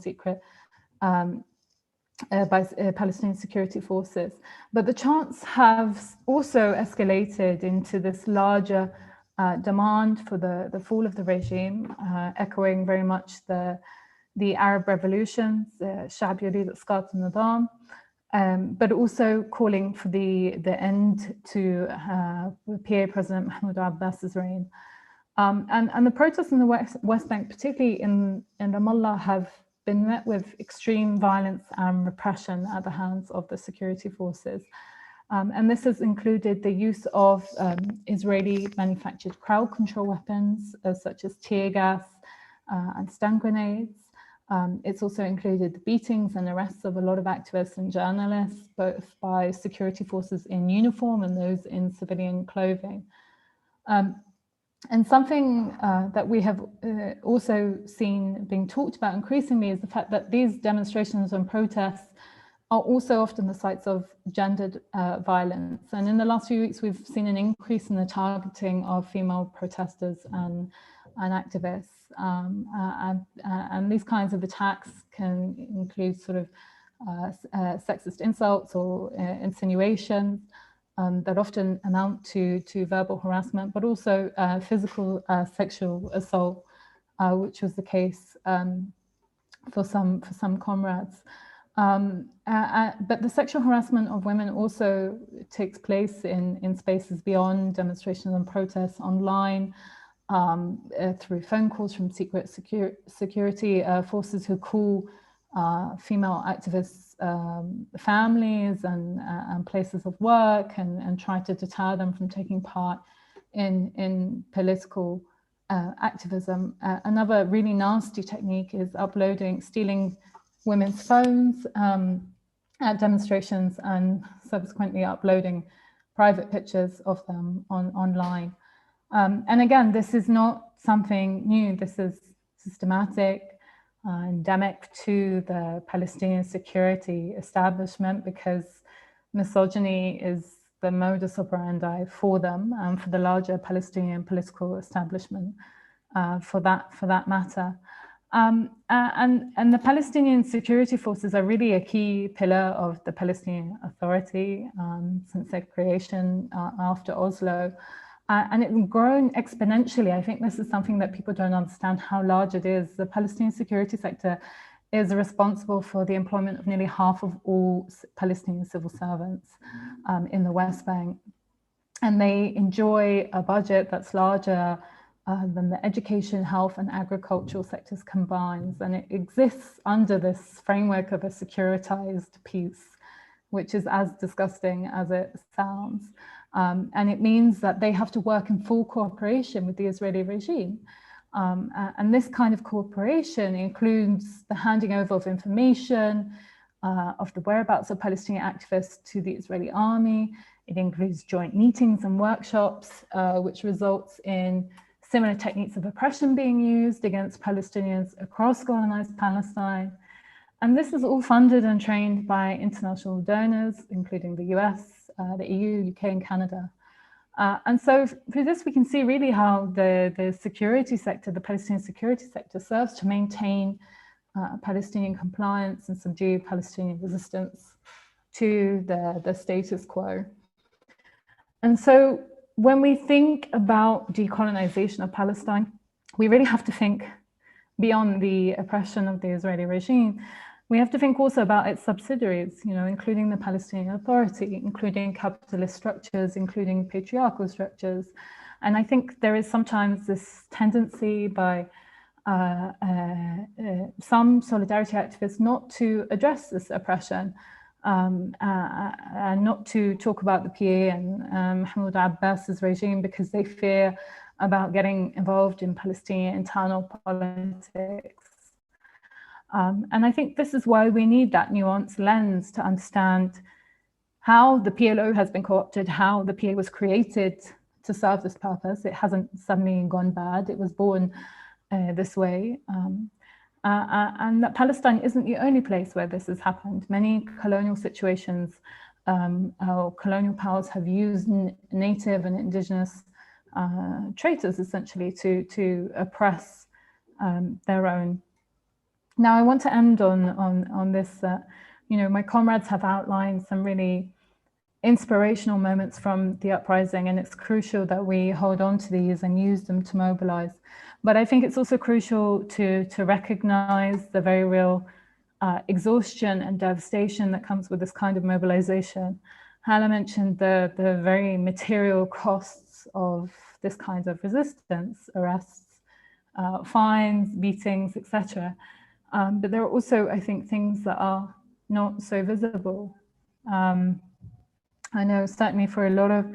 Palestinian security forces. But the chants have also escalated into this larger demand for the fall of the regime, echoing very much the Arab revolutions, Sha'b Yurid Isqat al-Nizam, but also calling for the end to PA President Mahmoud Abbas's reign. And the protests in the West Bank, particularly in Ramallah, have been met with extreme violence and repression at the hands of the security forces. And this has included the use of Israeli manufactured crowd control weapons, such as tear gas and stun grenades. It's also included the beatings and arrests of a lot of activists and journalists, both by security forces in uniform and those in civilian clothing. And something that we have also seen being talked about increasingly is the fact that these demonstrations and protests are also often the sites of gendered violence. And in the last few weeks, we've seen an increase in the targeting of female protesters and activists. And these kinds of attacks can include sort of sexist insults or insinuations that often amount to verbal harassment, but also physical sexual assault, which was the case for some comrades. But the sexual harassment of women also takes place in spaces beyond demonstrations and protests, online, through phone calls from secret security forces who call female activists' families and places of work, and try to deter them from taking part in political activism. Another really nasty technique is stealing women's phones at demonstrations and subsequently uploading private pictures of them online. And again, this is not something new. This is systematic, endemic to the Palestinian security establishment, because misogyny is the modus operandi for them and for the larger Palestinian political establishment, for that matter. And the Palestinian security forces are really a key pillar of the Palestinian Authority since their creation after Oslo. And it's grown exponentially. I think this is something that people don't understand how large it is. The Palestinian security sector is responsible for the employment of nearly half of all Palestinian civil servants in the West Bank. And they enjoy a budget that's larger than the education, health, and agricultural sectors combined. And it exists under this framework of a securitized peace, which is as disgusting as it sounds. And it means that they have to work in full cooperation with the Israeli regime. And this kind of cooperation includes the handing over of information, of the whereabouts of Palestinian activists to the Israeli army. It includes joint meetings and workshops, which results in similar techniques of oppression being used against Palestinians across colonized Palestine. And this is all funded and trained by international donors, including the US, the EU, UK, and Canada. And so through this, we can see really how the security sector, the Palestinian security sector, serves to maintain Palestinian compliance and subdue Palestinian resistance to the status quo. And so when we think about decolonization of Palestine, we really have to think beyond the oppression of the Israeli regime. We have to think also about its subsidiaries, including the Palestinian Authority, including capitalist structures, including patriarchal structures. And I think there is sometimes this tendency by some solidarity activists not to address this oppression, and not to talk about the PA and Mahmoud Abbas's regime, because they fear about getting involved in Palestinian internal politics. And I think this is why we need that nuanced lens to understand how the PLO has been co-opted, how the PA was created to serve this purpose. It hasn't suddenly gone bad. It was born this way. And that Palestine isn't the only place where this has happened. Many colonial situations, our colonial powers have used native and indigenous traitors essentially to oppress their own. Now, I want to end on this. My comrades have outlined some really inspirational moments from the uprising, and it's crucial that we hold on to these and use them to mobilize. But I think it's also crucial to recognize the very real exhaustion and devastation that comes with this kind of mobilization. Hala mentioned the very material costs of this kind of resistance, arrests, fines, beatings, etc. But there are also, I think, things that are not so visible. I know certainly for a lot of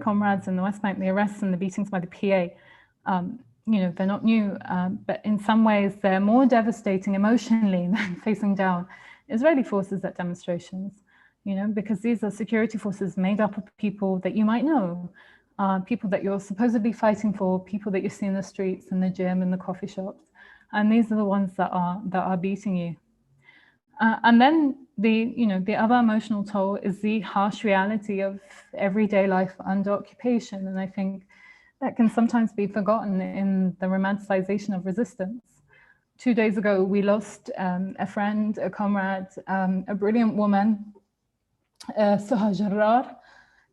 comrades in the West Bank, the arrests and the beatings by the PA, they're not new, but in some ways they're more devastating emotionally than facing down Israeli forces at demonstrations, because these are security forces made up of people that you might know, people that you're supposedly fighting for, people that you see in the streets, in the gym, in the coffee shops. And these are the ones that are beating you. And then the other emotional toll is the harsh reality of everyday life under occupation. And I think that can sometimes be forgotten in the romanticization of resistance. 2 days ago, we lost a friend, a comrade, a brilliant woman, Suha Jarrar.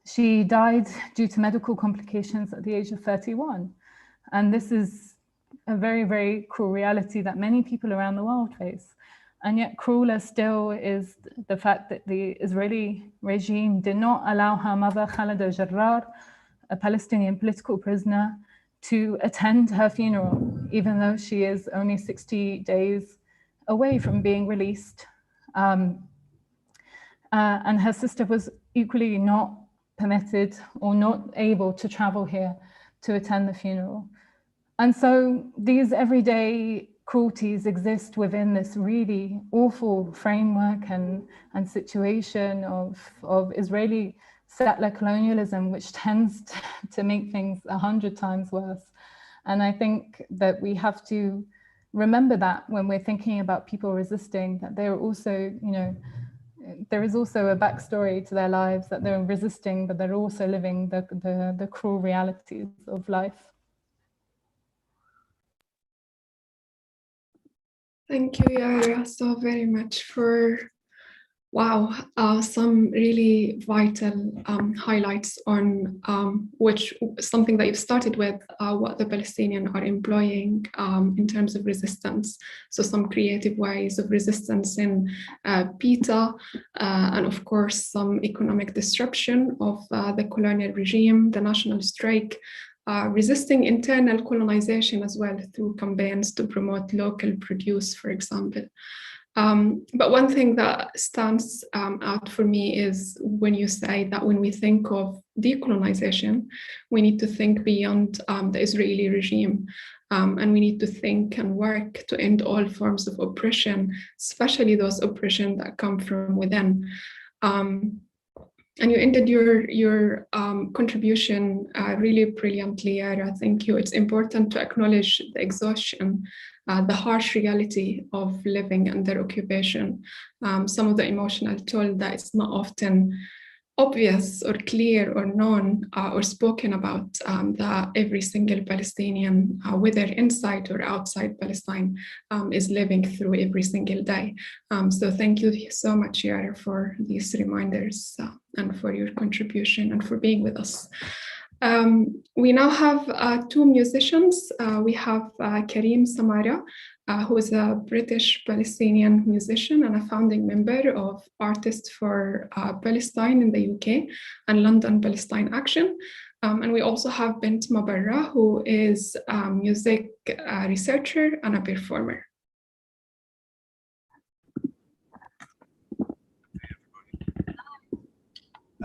She died due to medical complications at the age of 31. And this is a very, very cruel reality that many people around the world face. And yet crueler still is the fact that the Israeli regime did not allow her mother, Khalida Jarrar, a Palestinian political prisoner, to attend her funeral, even though she is only 60 days away from being released. And her sister was equally not permitted or not able to travel here to attend the funeral. And so these everyday cruelties exist within this really awful framework and situation of Israeli settler colonialism, which tends to make things 100 times worse. And I think that we have to remember that when we're thinking about people resisting, that they're also, you know, there is also a backstory to their lives, that they're resisting, but they're also living the cruel realities of life. Thank you, Yara, so very much for, wow, some really vital highlights on which something that you've started with, what the Palestinians are employing in terms of resistance. So some creative ways of resistance in PETA, and of course, some economic disruption of the colonial regime, the national strike, resisting internal colonization as well through campaigns to promote local produce, for example. But one thing that stands out for me is when you say that when we think of decolonization, we need to think beyond the Israeli regime. And we need to think and work to end all forms of oppression, especially those oppression that come from within. And you ended your contribution really brilliantly, Yara. Thank you. It's important to acknowledge the exhaustion, the harsh reality of living under occupation, some of the emotional toll that is not often obvious or clear or known or spoken about, that every single Palestinian, whether inside or outside Palestine, is living through every single day. So thank you so much, Yara, for these reminders and for your contribution and for being with us. We now have two musicians. We have Karim Samara, who is a British Palestinian musician and a founding member of Artists for Palestine in the UK and London Palestine Action. And we also have Bint Mabarra, who is a music researcher and a performer.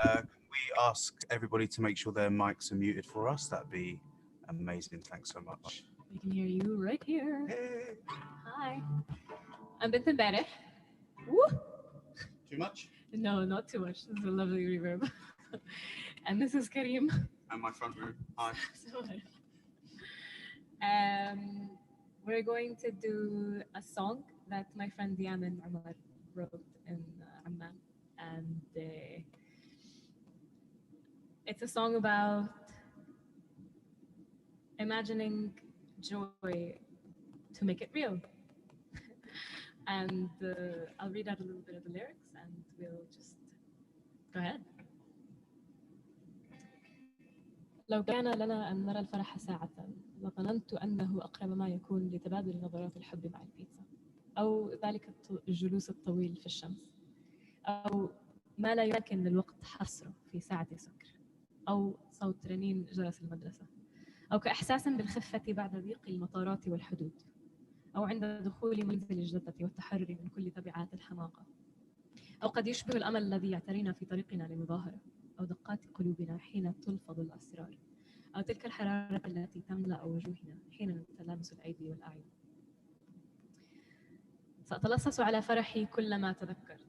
Can we ask everybody to make sure their mics are muted for us? That'd be amazing. Thanks so much. We can hear you right here. Hey. Hi. I'm Bint Embareh. Woo! Too much? No, not too much. This is a lovely reverb. And this is Karim. And my front room. Hi. We're going to do a song that my friend Yamin Umar wrote in Amman. And it's a song about imagining joy to make it real. And I'll read out a little bit of the lyrics and we'll just go ahead. لو كان لنا أن نرى الفرح ساعة لظننت أنه أقرب ما يكون لتبادل نظرات الحب مع البيتزا أو ذلك الجلوس الطويل في الشمس أو ما لا يمكن للوقت حصره في ساعة سكر أو صوت رنين جرس المدرسة أو كإحساس بالخفة بعد ضيق المطارات والحدود أو عند دخول منزل الجدة والتحرر من كل تبعات الحماقة أو قد يشبه الأمل الذي يعترينا في طريقنا للمظاهرة أو دقات قلوبنا حين تلفظ الأسرار أو تلك الحرارة التي تملأ وجوهنا حين تلامس الأيدي والأعين. سأتلصص على فرحي كلما تذكرت.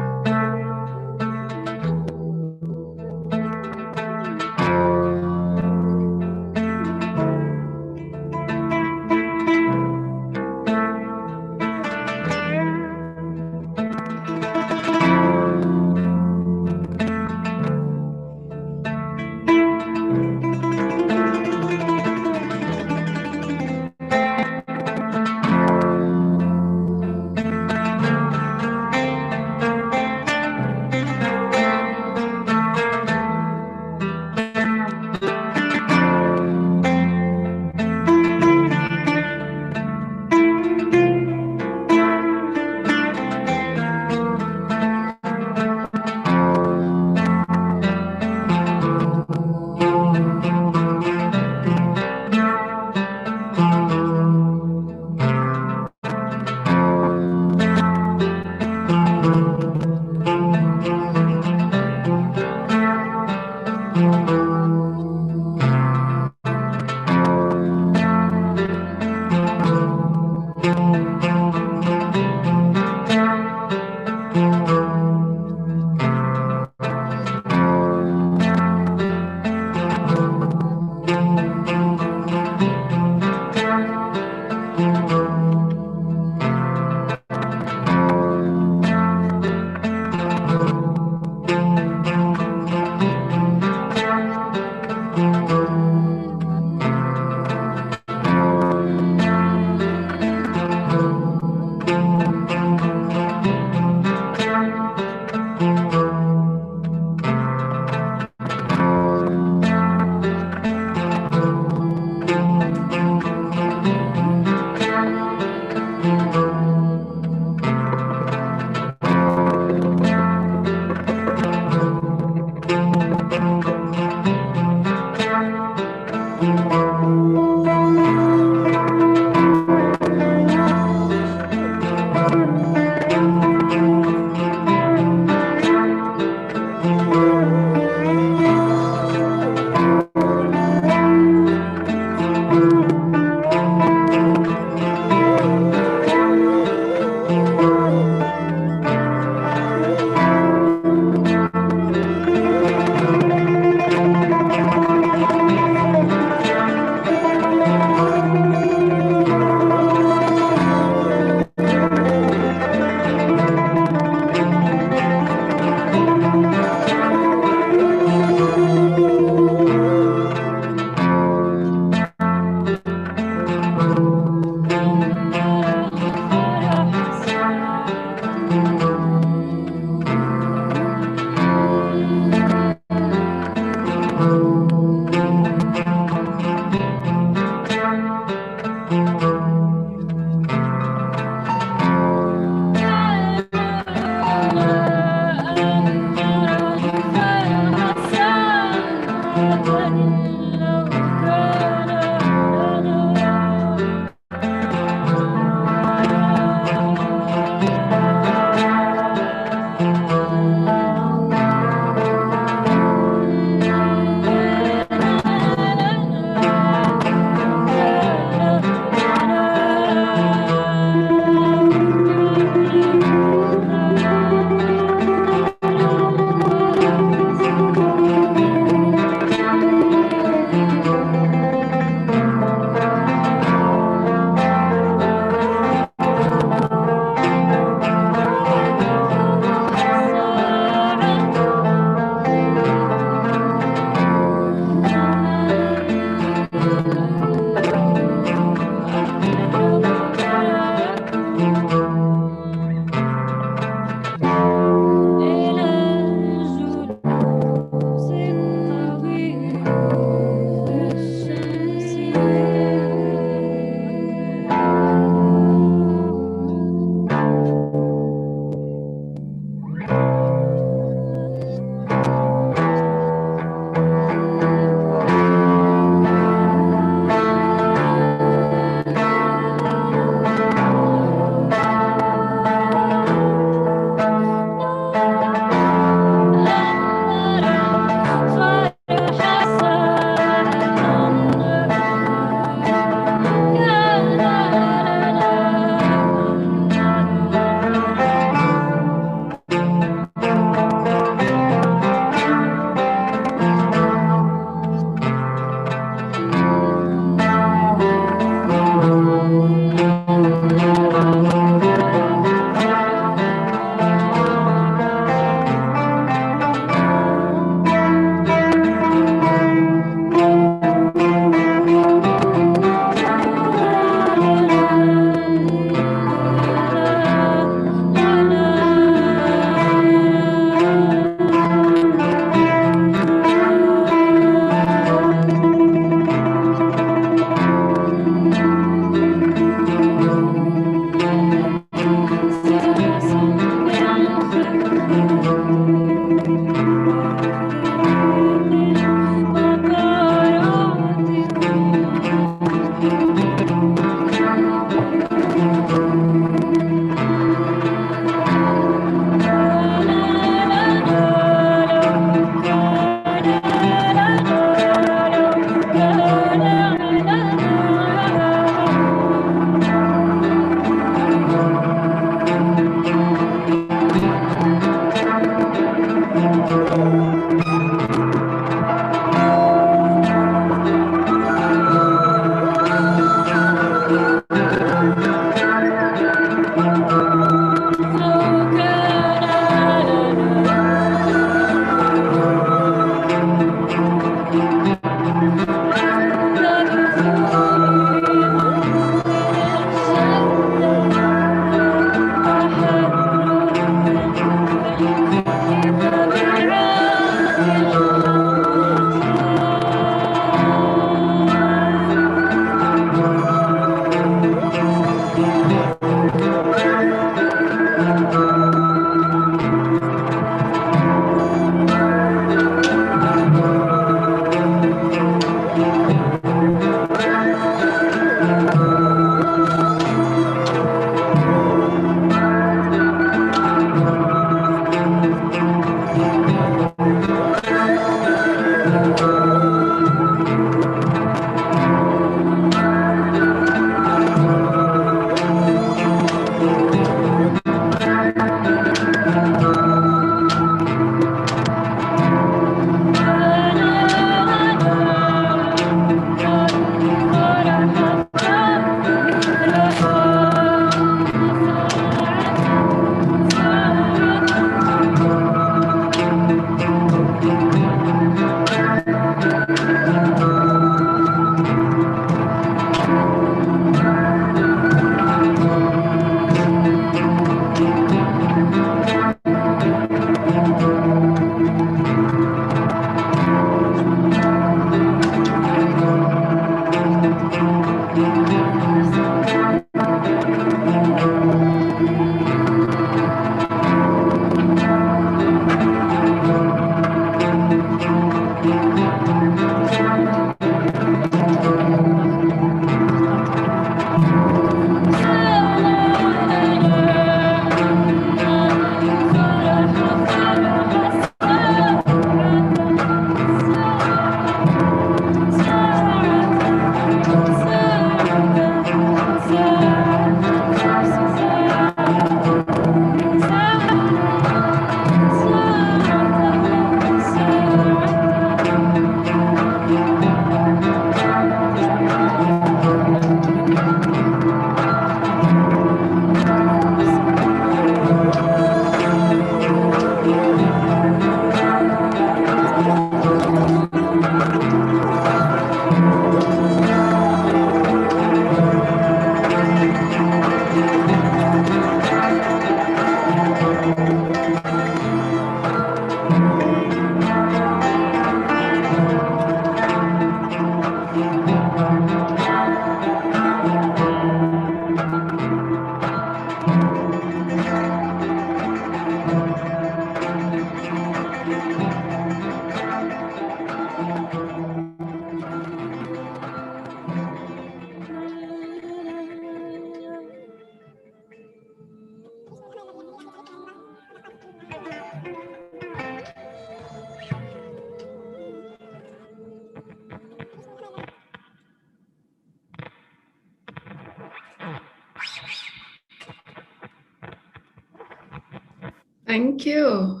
Thank you.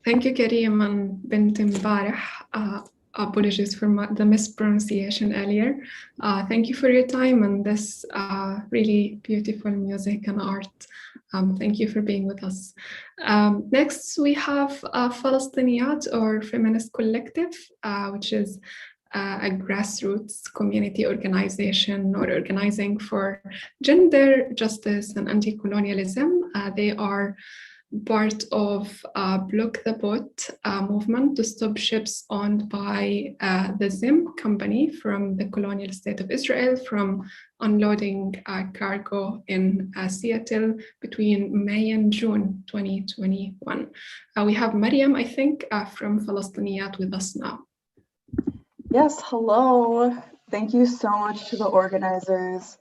Thank you, Karim and Bint Mbarah. Apologies for the mispronunciation earlier. Thank you for your time and this really beautiful music and art. Thank you for being with us. Next, we have Falastiniyat, or Feminist Collective, which is a grassroots community organization or organizing for gender justice and anti-colonialism. They are part of Block the Boat movement to stop ships owned by the Zim company from the colonial state of Israel from unloading cargo in Seattle between May and June 2021. We have Mariam, I think, from Falastiniyat with us now. Yes, hello. Thank you so much to the organizers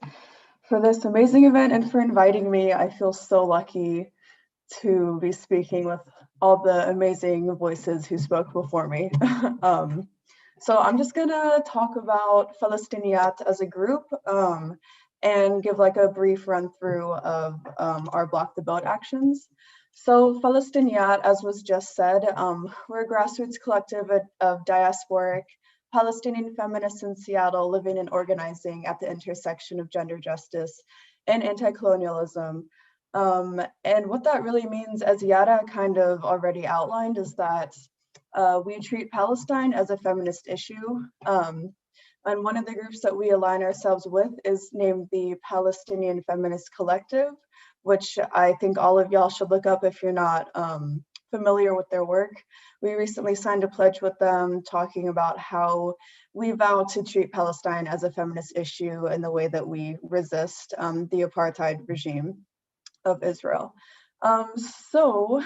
for this amazing event and for inviting me. I feel so lucky to be speaking with all the amazing voices who spoke before me. So I'm just gonna talk about Falastiniyat as a group and give like a brief run through of our Block the Boat actions. So Falastiniyat, as was just said, we're a grassroots collective of diasporic Palestinian feminists in Seattle living and organizing at the intersection of gender justice and anti-colonialism. And what that really means, as Yara kind of already outlined, is that we treat Palestine as a feminist issue. And one of the groups that we align ourselves with is named the Palestinian Feminist Collective, which I think all of y'all should look up if you're not familiar with their work. We recently signed a pledge with them talking about how we vow to treat Palestine as a feminist issue in the way that we resist the apartheid regime of Israel. So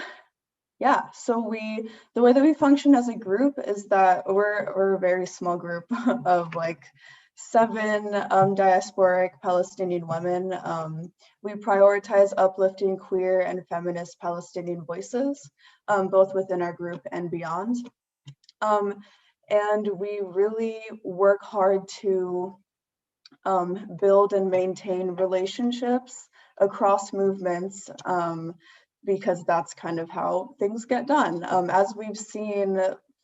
the way that we function as a group is that we're a very small group of like 7 diasporic Palestinian women. We prioritize uplifting queer and feminist Palestinian voices, both within our group and beyond. And we really work hard to build and maintain relationships across movements, because that's kind of how things get done. As we've seen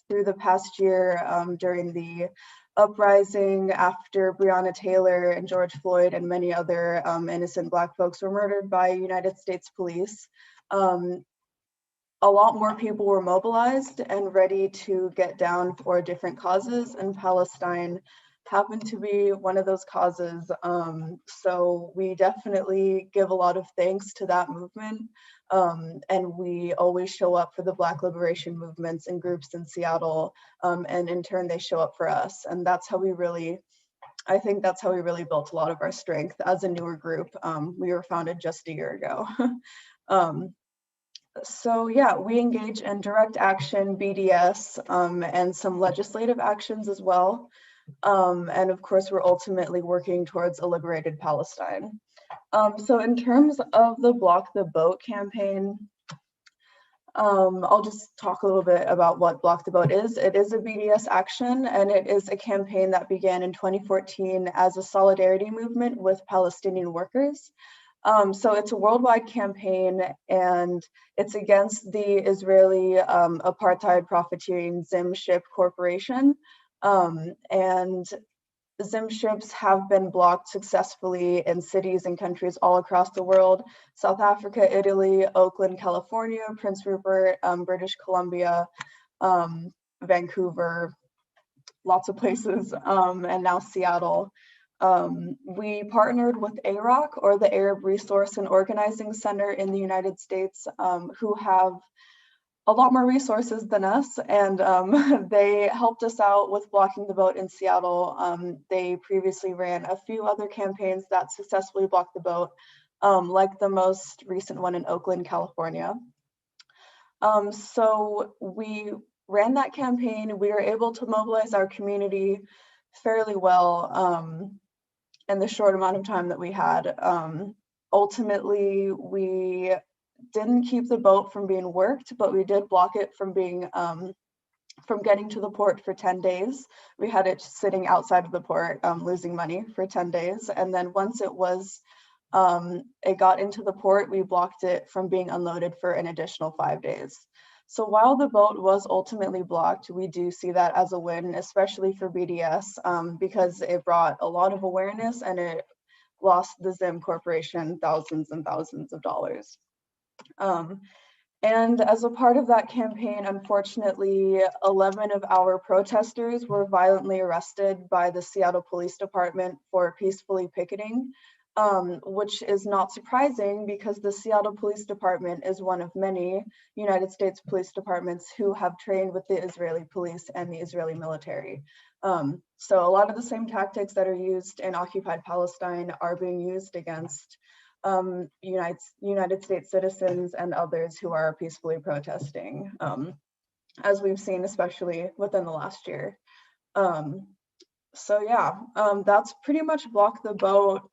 through the past year during the uprising after Breonna Taylor and George Floyd and many other innocent Black folks were murdered by United States police, a lot more people were mobilized and ready to get down for different causes, and Palestine happened to be one of those causes. So we definitely give a lot of thanks to that movement. And we always show up for the Black liberation movements and groups in Seattle. And in turn, they show up for us. And that's how I think that's how we really built a lot of our strength as a newer group. We were founded just a year ago. So yeah, we engage in direct action, BDS, and some legislative actions as well. And of course, we're ultimately working towards a liberated Palestine. So in terms of the Block the Boat campaign, I'll just talk a little bit about what Block the Boat is. It is a BDS action, and it is a campaign that began in 2014 as a solidarity movement with Palestinian workers. So it's a worldwide campaign, and it's against the Israeli apartheid profiteering Zim Ship Corporation. And Zim ships have been blocked successfully in cities and countries all across the world: South Africa, Italy, Oakland, California, Prince Rupert, British Columbia, Vancouver, lots of places, and now Seattle. We partnered with AROC, or the Arab Resource and Organizing Center in the United States, who have a lot more resources than us, and they helped us out with blocking the boat in Seattle. They previously ran a few other campaigns that successfully blocked the boat, like the most recent one in Oakland, California. So we ran that campaign. We were able to mobilize our community fairly well in the short amount of time that we had. Ultimately, we didn't keep the boat from being worked, but we did block it from being from getting to the port for 10 days. We had it sitting outside of the port, losing money for 10 days. And then once it was it got into the port, we blocked it from being unloaded for an additional 5 days. So while the boat was ultimately blocked, we do see that as a win, especially for BDS, because it brought a lot of awareness and it lost the Zim Corporation thousands and thousands of dollars. And as a part of that campaign, unfortunately, 11 of our protesters were violently arrested by the Seattle Police Department for peacefully picketing, which is not surprising because the Seattle Police Department is one of many United States police departments who have trained with the Israeli police and the Israeli military. So a lot of the same tactics that are used in occupied Palestine are being used against United States citizens and others who are peacefully protesting, as we've seen, especially within the last year. So yeah, that's pretty much block the boat.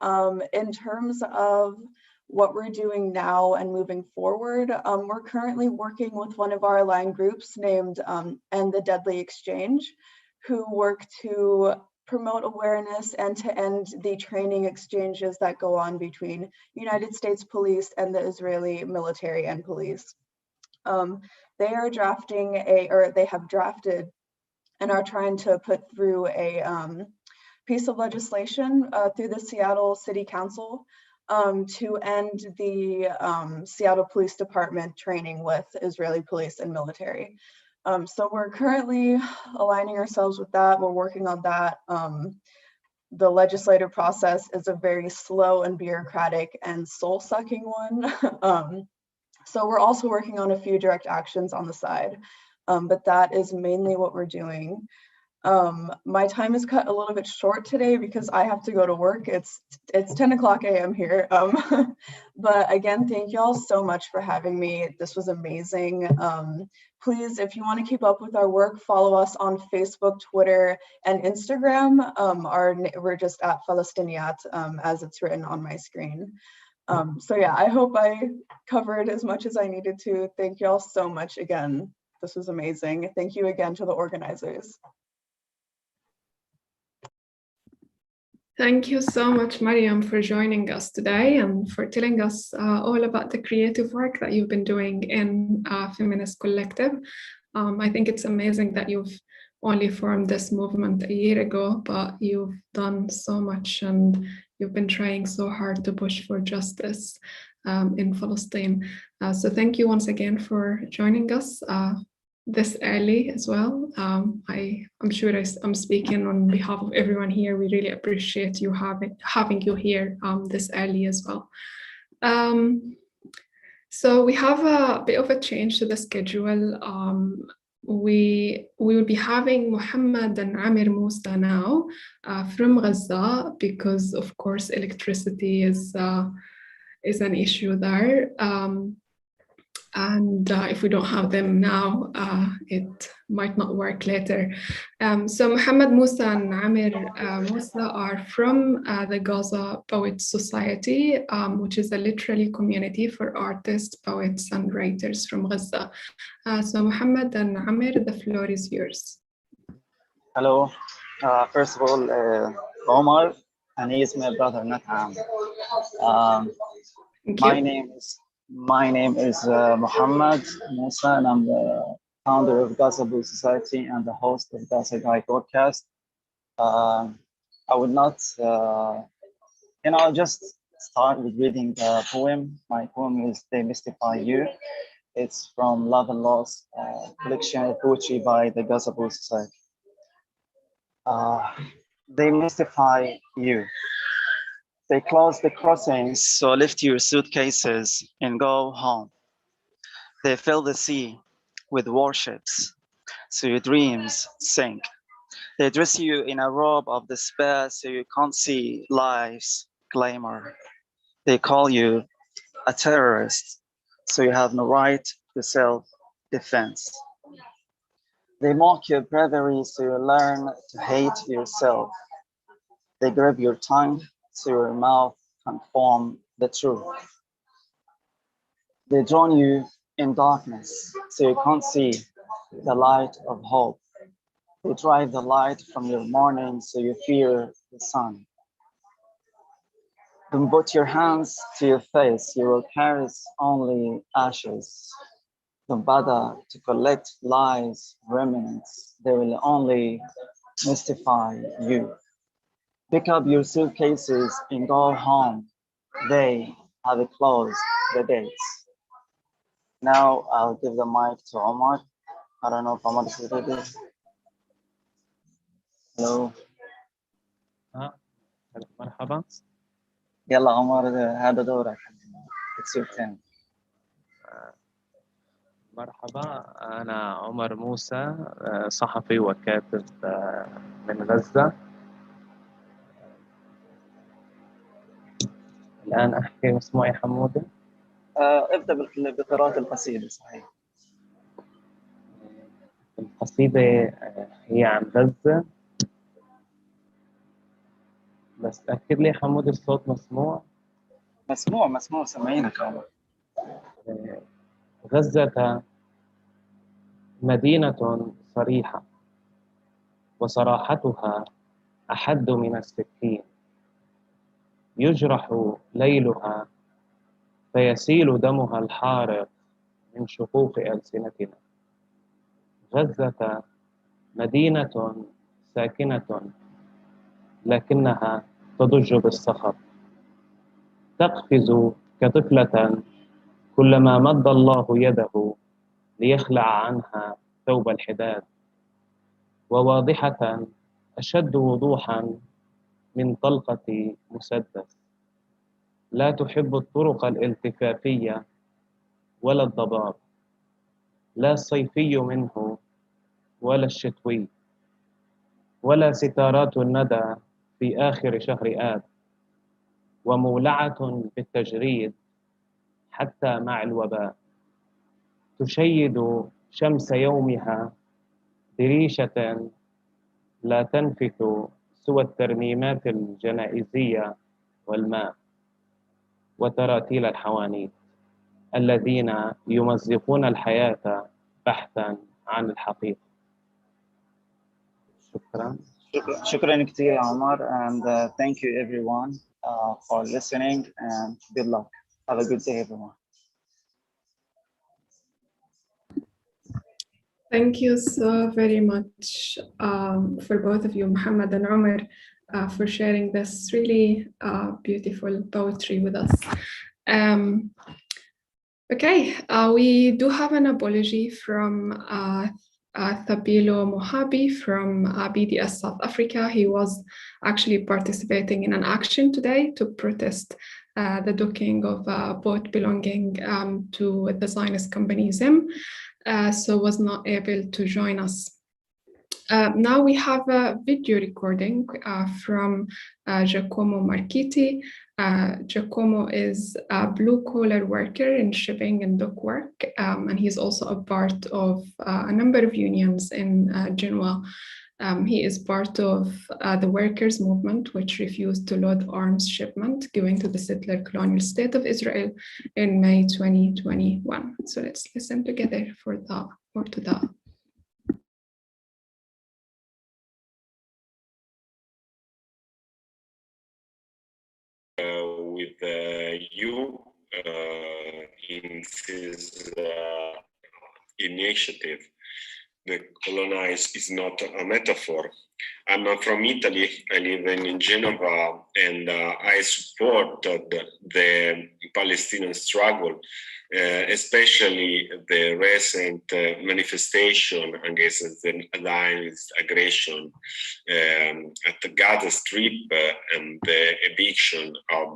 In terms of what we're doing now and moving forward, we're currently working with one of our aligned groups named End the Deadly Exchange, who work to promote awareness and to end the training exchanges that go on between United States police and the Israeli military and police. They are drafting they have drafted and are trying to put through a piece of legislation through the Seattle City Council to end the Seattle Police Department training with Israeli police and military. So we're currently aligning ourselves with that. We're working on that. The legislative process is a very slow and bureaucratic and soul-sucking one. So we're also working on a few direct actions on the side, but that is mainly what we're doing. My time is cut a little bit short today because I have to go to work. It's 10 o'clock a.m. here. But again, thank you all so much for having me. This was amazing. Please, if you want to keep up with our work, follow us on Facebook, Twitter, and Instagram. We're just at Palestiniat, as it's written on my screen. So yeah, I hope I covered as much as I needed to. Thank you all so much again. This was amazing. Thank you again to the organizers. Thank you so much, Mariam, for joining us today and for telling us all about the creative work that you've been doing in Feminist Collective. I think it's amazing that you've only formed this movement a year ago, but you've done so much and you've been trying so hard to push for justice in Palestine. So thank you once again for joining us this early as well. I'm sure I'm speaking on behalf of everyone here. We really appreciate you having you here this early as well. So we have a bit of a change to the schedule. We will be having Muhammad and Amir Musa now from Gaza because, of course, electricity is an issue there. And if we don't have them now, it might not work later. So Muhammad Musa and Amir Musa are from the Gaza Poets Society, which is a literary community for artists, poets, and writers from Gaza. So Muhammad and Amir, the floor is yours. Hello. First of all, Omar, and he is my brother, not Amir. My name is Muhammad Musa, and I'm the founder of Gaza Blue Society and the host of Gaza Guy podcast. I would not, just start with reading the poem. My poem is They Mystify You. It's from Love and Loss, collection of poetry by the Gaza Blue Society. They mystify you. They close the crossings, so lift your suitcases and go home. They fill the sea with warships, so your dreams sink. They dress you in a robe of despair, so you can't see life's glamour. They call you a terrorist, so you have no right to self-defense. They mock your bravery, so you learn to hate yourself. They grab your tongue, so your mouth can form the truth. They drown you in darkness, so you can't see the light of hope. They drive the light from your morning, so you fear the sun. Don't put your hands to your face, you will carry only ashes. Don't bother to collect lies, remnants, they will only mystify you. Pick up your suitcases and go home. They have closed the gates. Now I'll give the mic to Omar. I don't know if Omar is ready. Hello. مرحبا. يلا عمر هذا دورك. It's your turn. مرحبا، أنا عمر موسى، صحفي وكاتب من غزة. الآن أحكي مسموعي حمودة؟ ابدأ بقراءة القصيدة. صحيح. القصيدة هي عن غزة، بس تأكد لي حمودة الصوت مسموع؟ مسموع سامعينك عمر. غزة مدينة صريحة، وصراحتها أحد من السكين. يجرح ليلها فيسيل دمها الحارق من شقوق ألسنتنا. غزة مدينة ساكنة، لكنها تضج بالصخب، تقفز كطفلة كلما مد الله يده ليخلع عنها ثوب الحداد، وواضحة أشد وضوحا من طلقة مسدس. لا تحب الطرق الالتفافية ولا الضباب، لا الصيفي منه ولا الشتوي، ولا ستارات الندى في آخر شهر آب، ومولعة بالتجريد حتى مع الوباء. تشيد شمس يومها بريشة لا تنفث سوى الترميمات الجنائزية والماء وتراتيل الحوانيت الذين يمزقون الحياة بحثا عن الحقيقة. شكرا. شكرا كثير عمر, and thank you everyone for listening, and good luck. Have a good day everyone. Thank you so very much for both of you, Muhammad and Umar, for sharing this really beautiful poetry with us. Okay, we do have an apology from Thabilo Mohabi from BDS South Africa. He was actually participating in an action today to protest the docking of a boat belonging to the Zionist company Zim. So was not able to join us. Now we have a video recording from Giacomo Marchiti. Giacomo is a blue-collar worker in shipping and dock work, and he's also a part of a number of unions in Genoa. He is part of the workers' movement, which refused to load arms shipment going to the settler colonial state of Israel in May 2021. So let's listen together for that, or to that. With you in this initiative. Decolonize is not a metaphor. I'm from Italy. I live in Genova, and I support the Palestinian struggle, especially the recent manifestation against the Zionist aggression at the Gaza Strip and the eviction of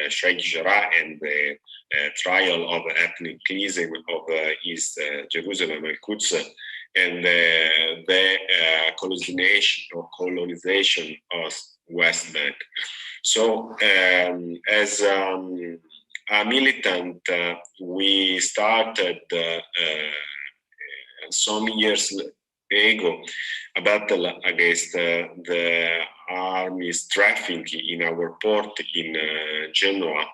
Sheikh Jarrah and the trial of ethnic cleansing of East Jerusalem, Al-Quds, and the colonization of West Bank. So as a militant, we started some years ago a battle against the army's trafficking in our port in Genoa,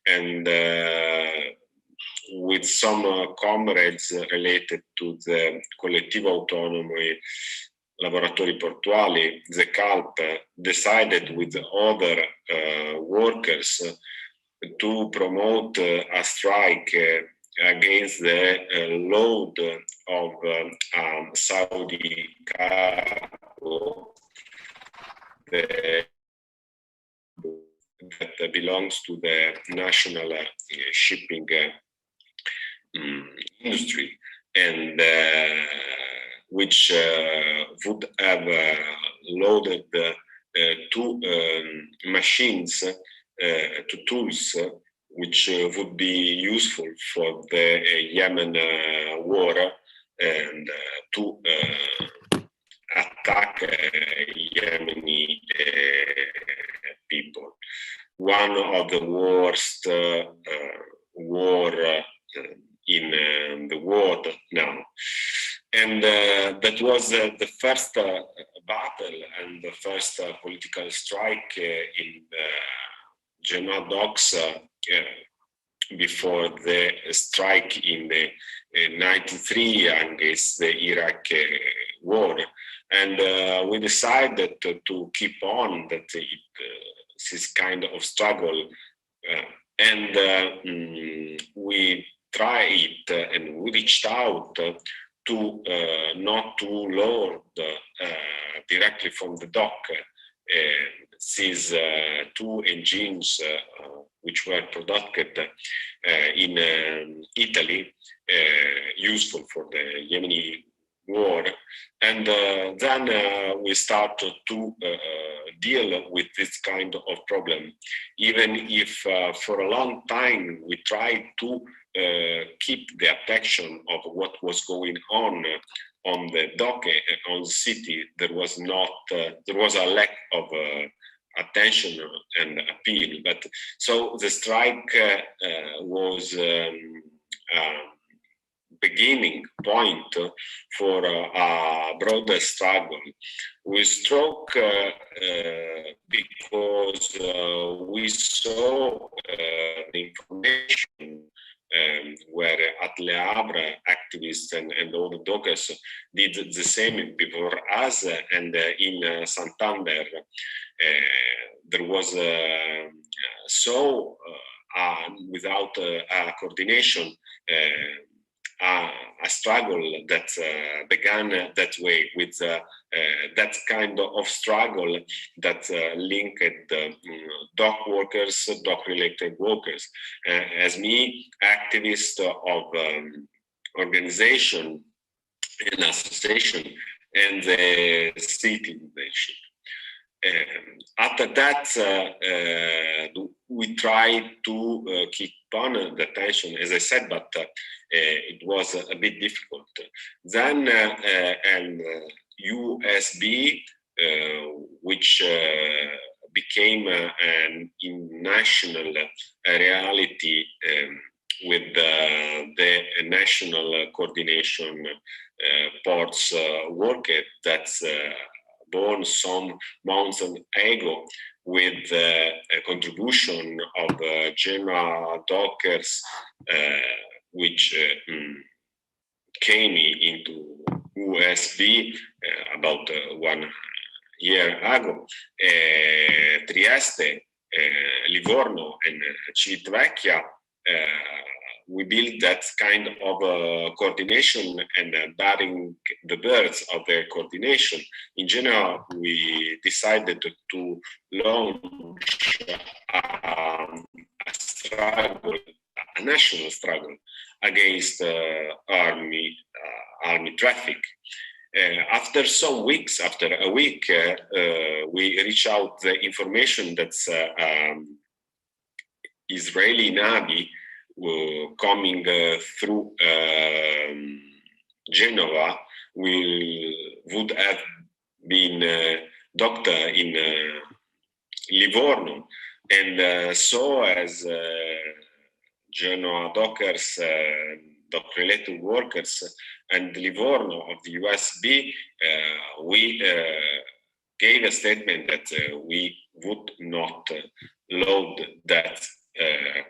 and with some comrades related to the collective autonomy Lavoratori Portuali, the CALP, decided with other workers to promote a strike against the load of Saudi cargo that belongs to the national shipping industry, and which would have loaded two machines, two tools, which would be useful for the Yemen war and to attack Yemeni people. One of the worst war in the world now. And that was the first battle and the first political strike in Genoa docks before the strike in the 93 against the Iraq war. And we decided to keep on that this kind of struggle. And we tried and we reached out to not to load directly from the dock these two engines which were produced in Italy, useful for the Yemeni war. And then we started to deal with this kind of problem, even if for a long time we tried to keep the attention of what was going on the dock, on the city. There was not, there was a lack of attention and appeal. But so the strike was beginning point for a broader struggle. We struck because we saw the information where at Le Havre activists and all the dockers did the same before us, and in Santander there was without a coordination a struggle that began that way, with that kind of struggle that linked dock workers, dock-related workers. As me, activist of organization and association, and the citizenship. After that, we tried to keep on the tension, as I said, but it was a bit difficult. Then an USB, which became an national reality with the national coordination ports work that's born some months ago, with a contribution of Genoa dockers, which came into USB about 1 year ago. Trieste, Livorno, and Civitavecchia, we built that kind of coordination and bearing the birds of the coordination. In Genoa, we decided to launch a struggle, a national struggle against army traffic. After some weeks, after a week, we reached out the information that Israeli Navy coming through Genova would have been docked in Livorno, and so as Genoa dockers, dock-related workers, and Livorno of the USB, we gave a statement that we would not load that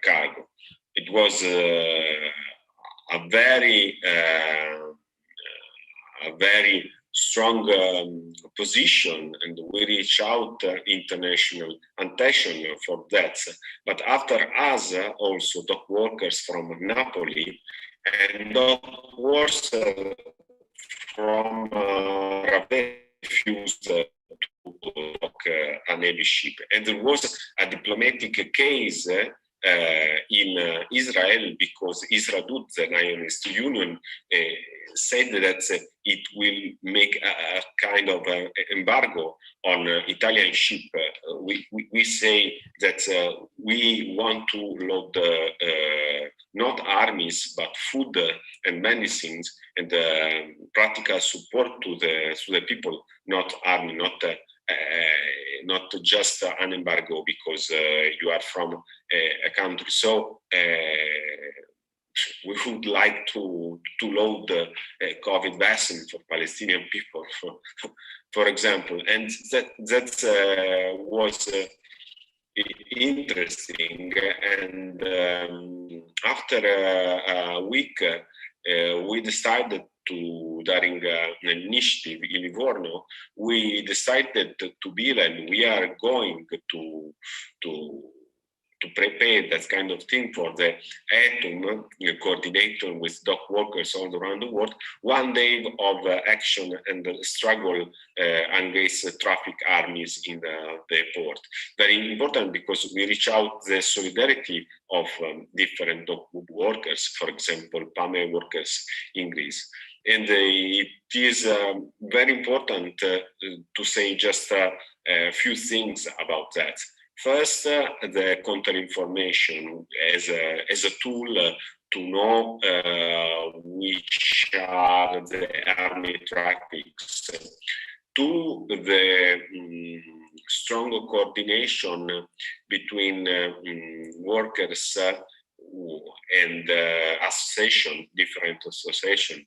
cargo. It was a very strong position, and we reach out international attention for that. But after us, also dock workers from Napoli and dock workers from Ravenna refused to dock a Navy ship. And there was a diplomatic case in Israel, because Israel, the Zionist Union, said that it will make a kind of embargo on Italian ship. We say that we want to load not armies but food and medicines and practical support to the people, not army, not just an embargo because you are from a country. So we would like to load a COVID vaccine for Palestinian people, for example, and that was interesting. And after a week, we decided to, during an initiative in Livorno, we decided to build, and we are going to prepare that kind of thing for the ATOM coordinator with dock workers all around the world, one day of action and struggle against traffic armies in the port. Very important because we reach out the solidarity of different dock workers, for example, PAME workers in Greece. And it is very important to say just a few things about that. First, the counter-information as a tool to know which are the army tactics. Two, the strong coordination between workers and association, different association.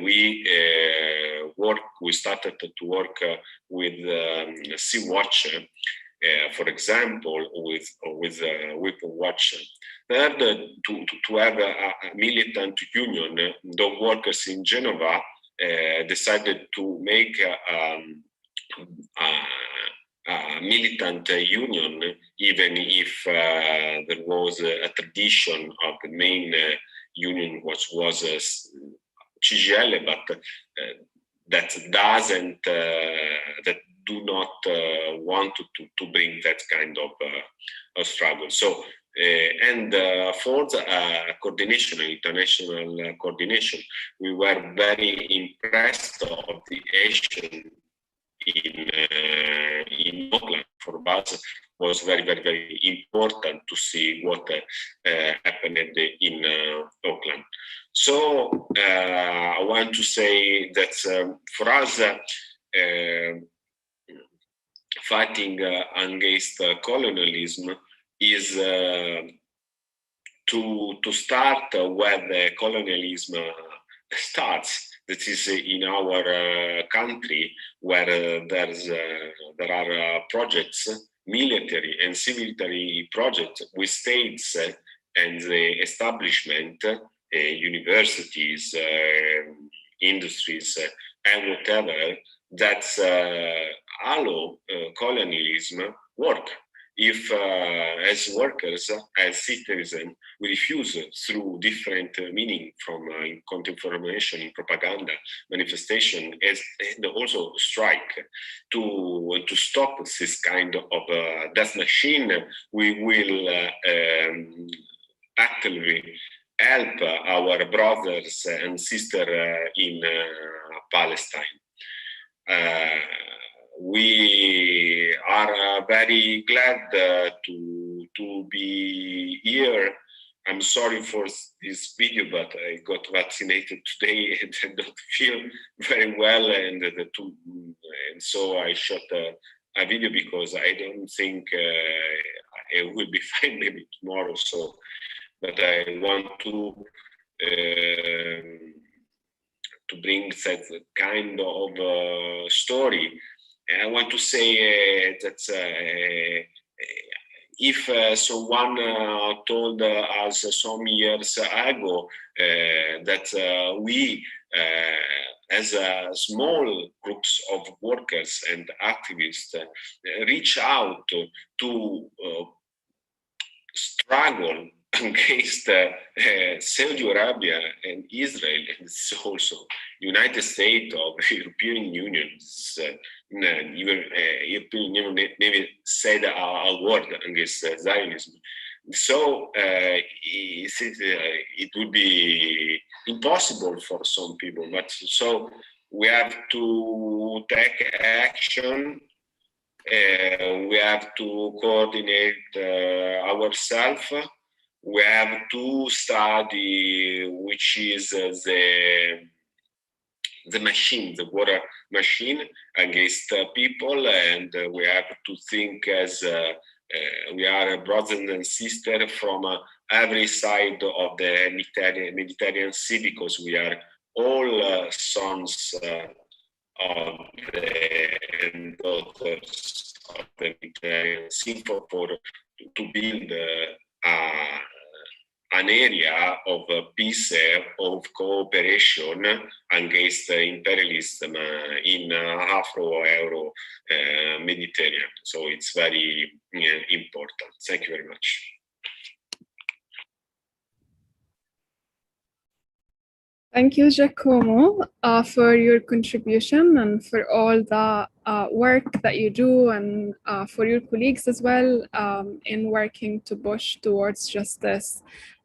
We started to work with Sea-Watch, for example, with Weapon Watch. Third, to have a militant union, the workers in Genova decided to make a militant union, even if there was a tradition of the main union, which was CGL, but that doesn't, that do not want to bring that kind of struggle. So, and for the coordination, international coordination, we were very impressed of the action in Auckland. For us, was very, very, very important to see what happened in Auckland. So I want to say that for us, fighting against colonialism is to start where the colonialism starts. That is in our country, where there are projects, military and civil projects with states and the establishment, universities, industries, and whatever, that allow colonialism work. If as workers, as citizens, we refuse through different meaning from counter-information, in propaganda, manifestation, and also strike to stop this kind of death machine, we will actively help our brothers and sisters in Palestine. We are very glad to be here. I'm sorry for this video, but I got vaccinated today and I don't feel very well, and so I shot a video because I don't think it will be fine maybe tomorrow. So, but I want to bring that kind of story. And I want to say that if someone told us some years ago that we as small groups of workers and activists reach out to struggle against Saudi Arabia and Israel, and also United States of European Union. Even European Union never said a word against Zionism. So it would be impossible for some people, but so we have to take action. We have to coordinate ourselves. We have to study which is the machine, the war machine against people, and we have to think as we are brothers and sisters from every side of the Mediterranean Sea, because we are all sons of the and daughters of the Mediterranean Sea to build an area of peace, of cooperation against imperialism in Afro-Euro Mediterranean. So it's very important. Thank you very much. Thank you, Giacomo, for your contribution and for all the work that you do, and for your colleagues as well in working to push towards justice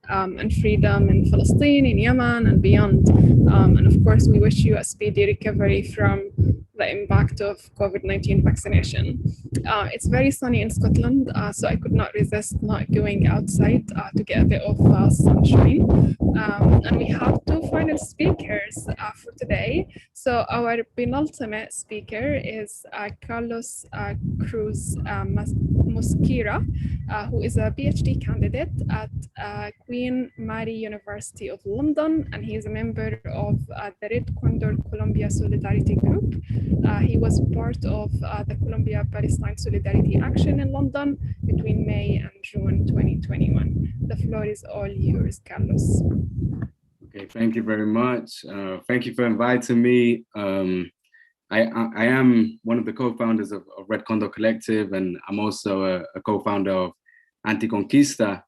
and freedom in Palestine, in Yemen, and beyond. And of course, we wish you a speedy recovery from the impact of COVID-19 vaccination. It's very sunny in Scotland, so I could not resist not going outside to get a bit of sunshine. And we have two final speakers for today. So our penultimate speaker is Carlos Cruz Mosquera, who is a PhD candidate at Queen Mary University of London, and he is a member of the Red Condor Colombia Solidarity Group. He was part of the Colombia Palestine Solidarity Action in London between May and June 2021. The floor is all yours, Carlos. Okay, thank you very much. Thank you for inviting me. I am one of the co-founders of Red Condor Collective, and I'm also a co-founder of Anticonquista,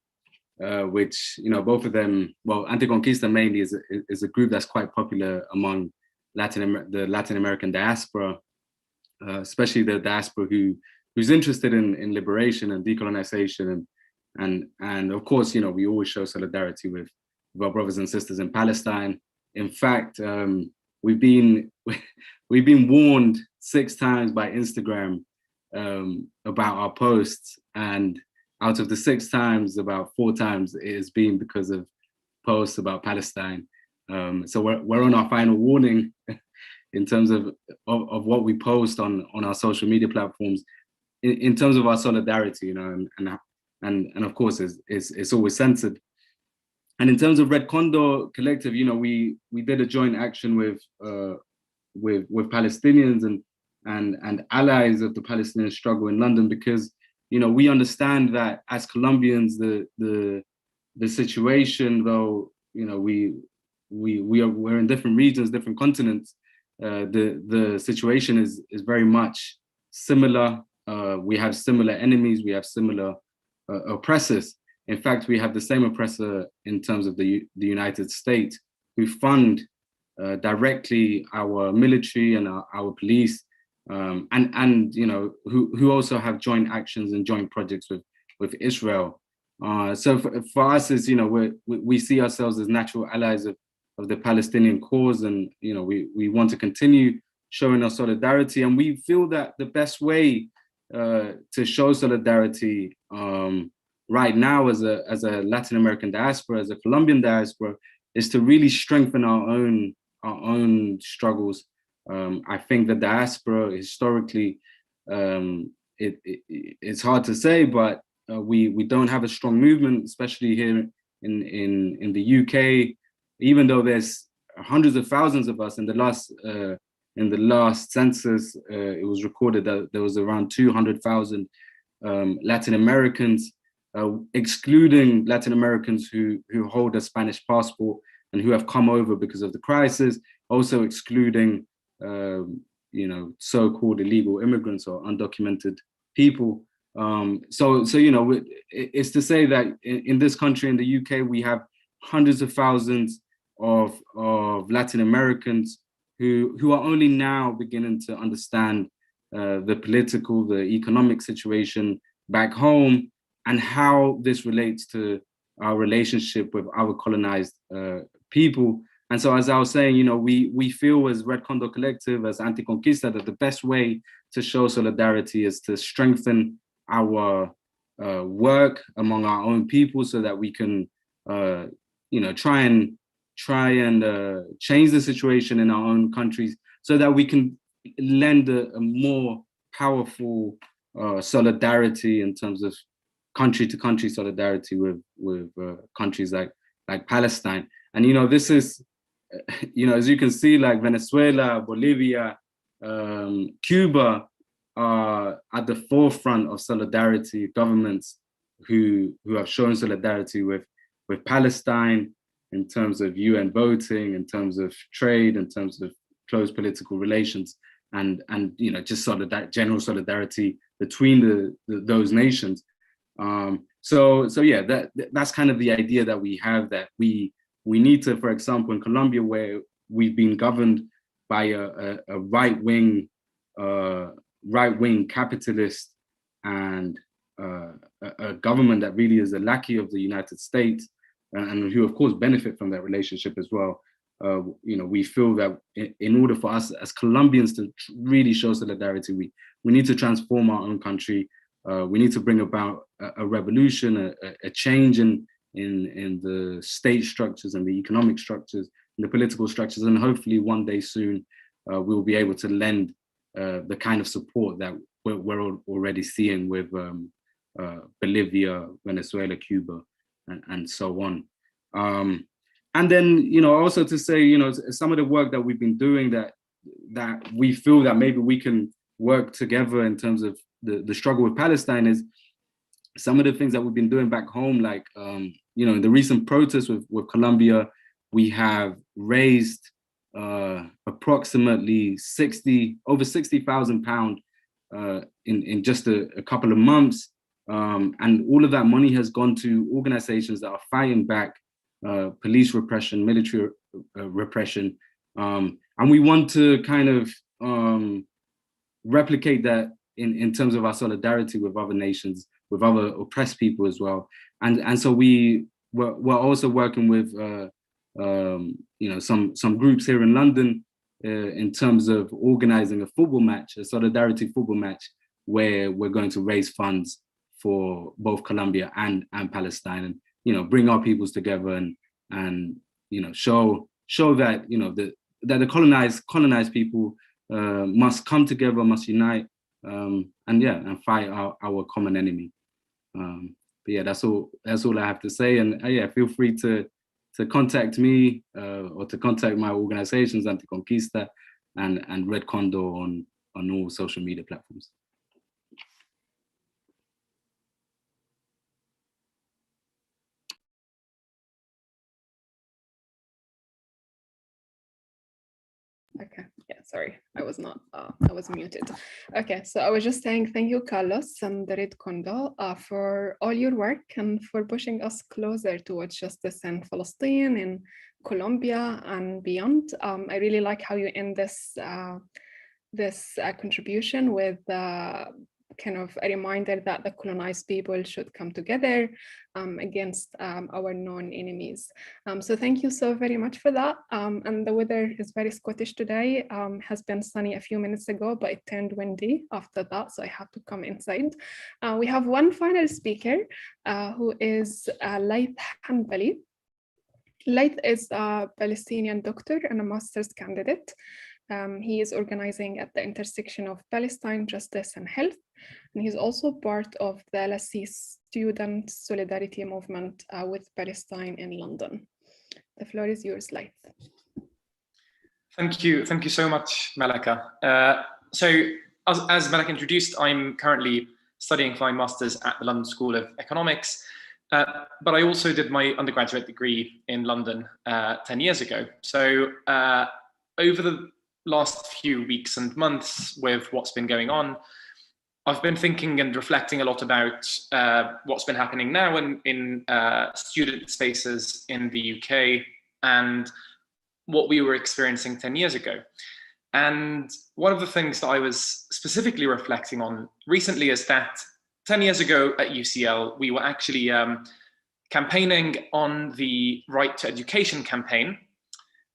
which, you know, both of them, well, Anticonquista mainly is a group that's quite popular among the Latin American diaspora, especially the diaspora who's interested in liberation and decolonization, and of course, you know, we always show solidarity with our brothers and sisters in Palestine. In fact, we've been warned 6 times by Instagram about our posts, and out of the 6 times, about 4 times it has been because of posts about Palestine. So we're on our final warning in terms of what we post on our social media platforms, in terms of our solidarity, you know, and of course it's always censored. And in terms of Red Condor Collective, you know, we did a joint action with Palestinians and allies of the Palestinian struggle in London, because, you know, we understand that as Colombians, the situation, though, you know, we're in different regions, different continents, the situation is very much similar. We have similar enemies, we have similar oppressors. In fact, we have the same oppressor in terms of the United States, who fund directly our military and our police, and you know, who also have joint actions and joint projects with Israel. So for us, is, you know, we see ourselves as natural allies of the Palestinian cause, and, you know, we want to continue showing our solidarity, and we feel that the best way to show solidarity right now as a Latin American diaspora, as a Colombian diaspora, is to really strengthen our own struggles. I think the diaspora historically, it's hard to say, but we don't have a strong movement, especially here in the UK. Even though there's hundreds of thousands of us, in the last census, it was recorded that there was around 200,000 Latin Americans, excluding Latin Americans who hold a Spanish passport and who have come over because of the crisis, also excluding, so-called illegal immigrants or undocumented people. So it's to say that in this country, in the UK, we have hundreds of thousands of Latin Americans who are only now beginning to understand the political, the economic situation back home, and how this relates to our relationship with our colonized people. And so, as I was saying, we feel as Red Condor Collective, as Anticonquista, that the best way to show solidarity is to strengthen our work among our own people, so that we can, try and change the situation in our own countries, so that we can lend a more powerful solidarity in terms of country-to-country solidarity with countries like Palestine. And this is, as you can see, like Venezuela, Bolivia, Cuba are at the forefront of solidarity. Governments who have shown solidarity with Palestine in terms of UN voting, in terms of trade, in terms of close political relations, and just general solidarity between those nations. So yeah, that's kind of the idea that we have, that we need to, for example, in Colombia, where we've been governed by a right-wing capitalist and a government that really is a lackey of the United States, and who of course benefit from that relationship as well. We feel that in order for us as Colombians to really show solidarity, we need to transform our own country. We need to bring about a revolution, a change in the state structures and the economic structures and the political structures, and hopefully one day soon we'll be able to lend the kind of support that we're already seeing with Bolivia, Venezuela, Cuba, and so on. And then, also to say, some of the work that we've been doing that we feel that maybe we can work together in terms of the struggle with Palestine is some of the things that we've been doing back home, like, in the recent protests with Colombia, we have raised approximately over £60,000 in just a couple of months. And all of that money has gone to organizations that are fighting back police repression, military repression. And we want to kind of replicate that in terms of our solidarity with other nations, with other oppressed people as well. And so we're also working with some groups here in London in terms of organizing a football match, a solidarity football match, where we're going to raise funds for both Colombia and Palestine, and bring our peoples together and show that that the colonized people must come together, must unite, and fight our common enemy. But yeah, that's all I have to say. And feel free to contact me or to contact my organizations, Anticonquista and Red Condor, on all social media platforms. Okay, yeah, sorry, I was not, I was muted. Okay, so I was just saying thank you, Carlos and the Red Condor, for all your work and for pushing us closer towards justice in Palestine, in Colombia, and beyond. I really like how you end this contribution with kind of a reminder that the colonized people should come together against our known enemies. So thank you so very much for that. And the weather is very Scottish today. Has been sunny a few minutes ago, but it turned windy after that, so I have to come inside. We have one final speaker who is Laith Hanbali. Laith is a Palestinian doctor and a master's candidate. He is organizing at the intersection of Palestine, justice, and health. And he's also part of the LSE Student Solidarity Movement with Palestine in London. The floor is yours, Laith. Thank you so much, Malaka. So as Malaka introduced, I'm currently studying for my master's at the London School of Economics, but I also did my undergraduate degree in London 10 years ago. So over the last few weeks and months with what's been going on, I've been thinking and reflecting a lot about what's been happening now in student spaces in the UK and what we were experiencing 10 years ago. And one of the things that I was specifically reflecting on recently is that 10 years ago at UCL, we were actually campaigning on the Right to Education campaign.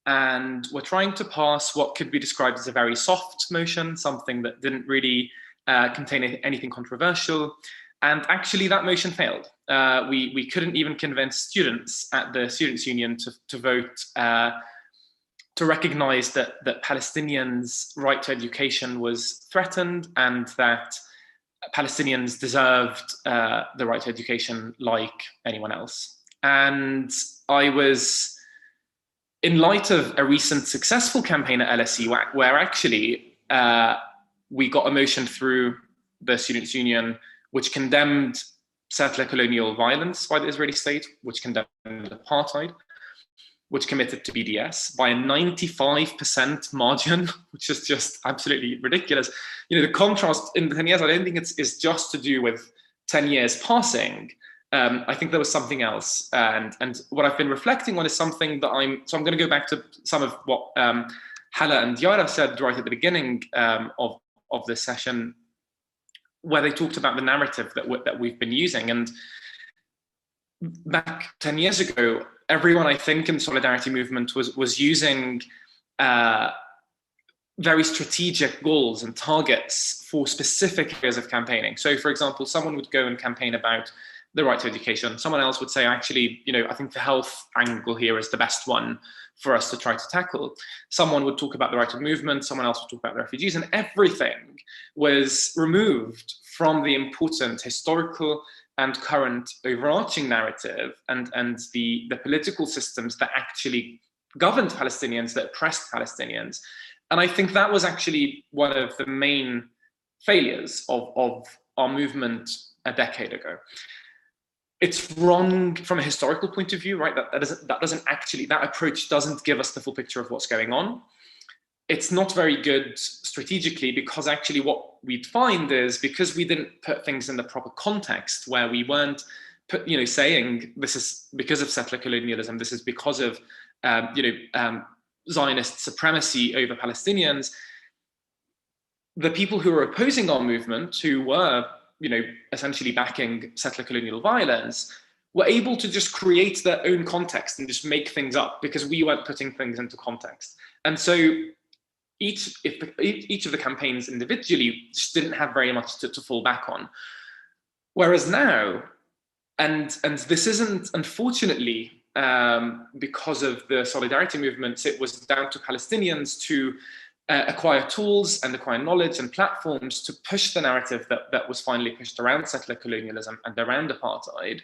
And we're trying to pass what could be described as a very soft motion, something that didn't really contain anything controversial. And actually that motion failed. We couldn't even convince students at the Students' Union to vote to recognize that Palestinians' right to education was threatened and that Palestinians deserved the right to education like anyone else. And I was, in light of a recent successful campaign at LSE, where actually we got a motion through the Students' Union, which condemned settler colonial violence by the Israeli state, which condemned apartheid, which committed to BDS by a 95% margin, which is just absolutely ridiculous. You know, the contrast in 10 years, I don't think it's just to do with 10 years passing. I think there was something else. And what I've been reflecting on is something that I'm going to go back to some of what Hala and Yara said right at the beginning of this session, where they talked about the narrative that we've been using. And back 10 years ago, everyone, I think, in the Solidarity movement was using very strategic goals and targets for specific areas of campaigning. So, for example, someone would go and campaign about the right to education. Someone else would say, actually, you know, I think the health angle here is the best one for us to try to tackle. Someone would talk about the right of movement. Someone else would talk about the refugees, and everything was removed from the important historical and current overarching narrative and the political systems that actually governed Palestinians, that oppressed Palestinians. And I think that was actually one of the main failures of our movement a decade ago. It's wrong from a historical point of view, right? That approach doesn't give us the full picture of what's going on. It's not very good strategically, because actually what we'd find is, because we didn't put things in the proper context, where we weren't saying this is because of settler colonialism, this is because of Zionist supremacy over Palestinians, the people who were opposing our movement, who were essentially backing settler colonial violence, were able to just create their own context and just make things up, because we weren't putting things into context. And so each of the campaigns individually just didn't have very much to fall back on. Whereas now, and this isn't, unfortunately, because of the solidarity movements, it was down to Palestinians to acquire tools and acquire knowledge and platforms to push the narrative that was finally pushed around settler colonialism and around apartheid,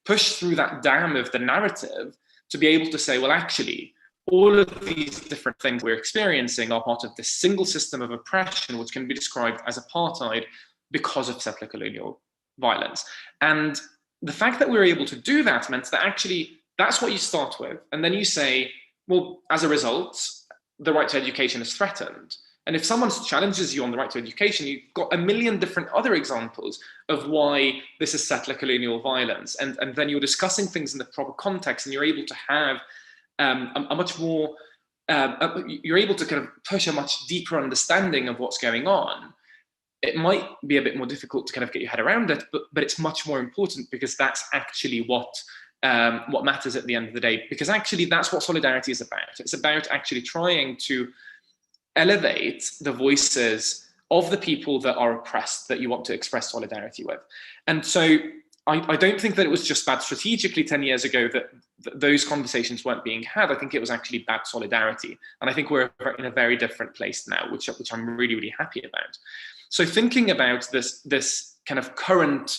push through that dam of the narrative to be able to say, well, actually, all of these different things we're experiencing are part of this single system of oppression, which can be described as apartheid because of settler colonial violence. And the fact that we were able to do that meant that actually that's what you start with. And then you say, well, as a result, the right to education is threatened. And if someone challenges you on the right to education, you've got a million different other examples of why this is settler colonial violence. And then you're discussing things in the proper context, and you're able to have a much more, you're able to kind of push a much deeper understanding of what's going on. It might be a bit more difficult to kind of get your head around it, but it's much more important, because that's actually what matters at the end of the day, because actually that's what solidarity is about. It's about actually trying to elevate the voices of the people that are oppressed, that you want to express solidarity with. And so I don't think that it was just bad strategically 10 years ago that those conversations weren't being had. I think it was actually bad solidarity. And I think we're in a very different place now, which I'm really, really happy about. So thinking about this kind of current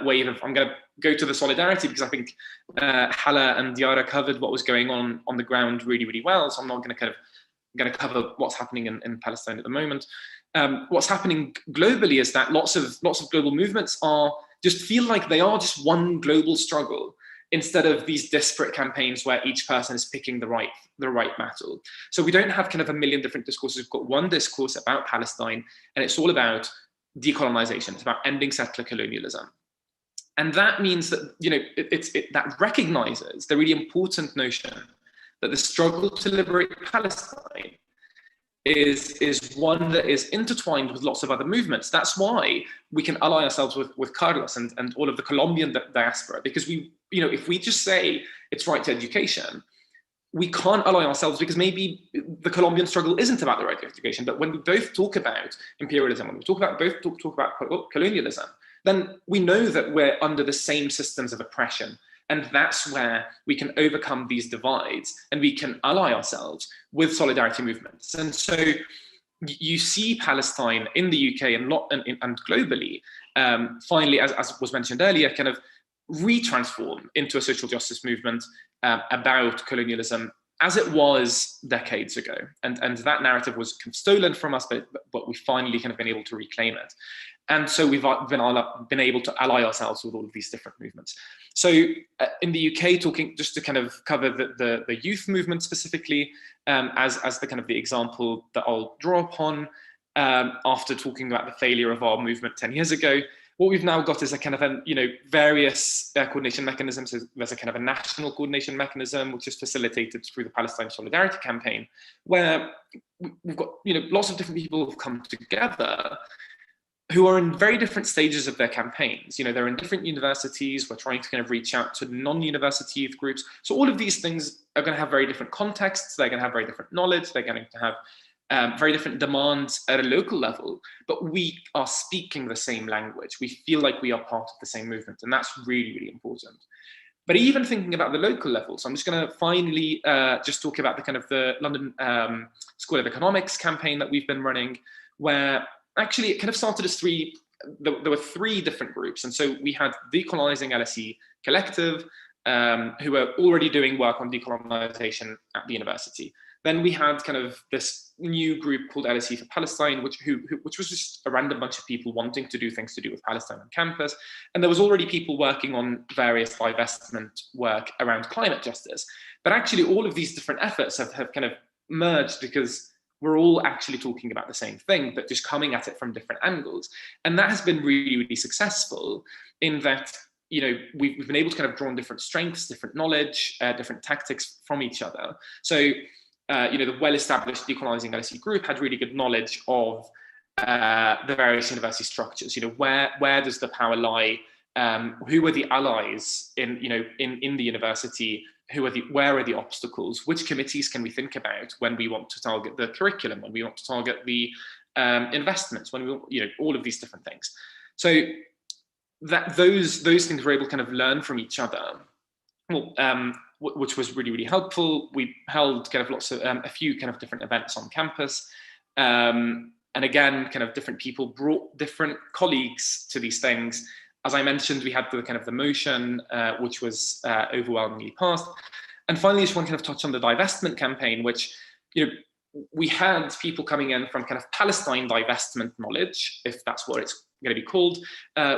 wave of, I'm going to go to the solidarity, because I think Hala and Yara covered what was going on the ground really, really well. So I'm not going to cover what's happening in Palestine at the moment. What's happening globally is that lots of global movements just feel like they are just one global struggle. instead of these disparate campaigns where each person is picking the right battle. So we don't have kind of a million different discourses. We've got one discourse about Palestine, and it's all about decolonization. It's about ending settler colonialism. And that means that, you know, that recognizes the really important notion that the struggle to liberate Palestine is one that is intertwined with lots of other movements. That's why we can ally ourselves with Carlos and all of the Colombian diaspora, because we, you know, if we just say it's right to education, we can't ally ourselves because maybe the Colombian struggle isn't about the right to education. But when we both talk about imperialism, when we talk about colonialism, then we know that we're under the same systems of oppression. And that's where we can overcome these divides and we can ally ourselves with solidarity movements. And so you see Palestine in the UK and globally, finally, as was mentioned earlier, kind of retransform into a social justice movement about colonialism as it was decades ago. And that narrative was kind of stolen from us, but we finally kind of been able to reclaim it. And so we've been able to ally ourselves with all of these different movements. So in the UK, talking just to kind of cover the youth movement specifically, as the kind of the example that I'll draw upon, after talking about the failure of our movement 10 years ago, what we've now got is a kind of various coordination mechanisms. So there's a kind of a national coordination mechanism, which is facilitated through the Palestine Solidarity Campaign, where we've got lots of different people who've come together who are in very different stages of their campaigns. They're in different universities. We're trying to kind of reach out to non-university youth groups. So all of these things are going to have very different contexts. They're going to have very different knowledge. They're going to have very different demands at a local level, but we are speaking the same language. We feel like we are part of the same movement, and that's really, really important. But even thinking about the local level, so I'm just going to finally just talk about the kind of the London School of Economics campaign that we've been running, where actually it kind of started as there were three different groups. And so we had Decolonizing LSE Collective, who were already doing work on decolonization at the university. Then we had kind of this new group called LSE for Palestine, which was just a random bunch of people wanting to do things to do with Palestine on campus. And there was already people working on various divestment work around climate justice. But actually all of these different efforts have kind of merged because we're all actually talking about the same thing, but just coming at it from different angles. And that has been really, really successful in that, we've been able to kind of draw on different strengths, different knowledge, different tactics from each other. So, the well-established Decolonizing LSE group had really good knowledge of the various university structures. Where does the power lie? Who are the allies in the university? Where are the obstacles? Which committees can we think about when we want to target the curriculum, when we want to target the investments, when we want, all of these different things. So that those things we're able to kind of learn from each other, which was really, really helpful. We held kind of lots of a few kind of different events on campus. And again, kind of different people brought different colleagues to these things. As I mentioned, we had the kind of the motion, which was overwhelmingly passed. And finally, I just want to kind of touch on the divestment campaign, which, we had people coming in from kind of Palestine divestment knowledge, if that's what it's going to be called,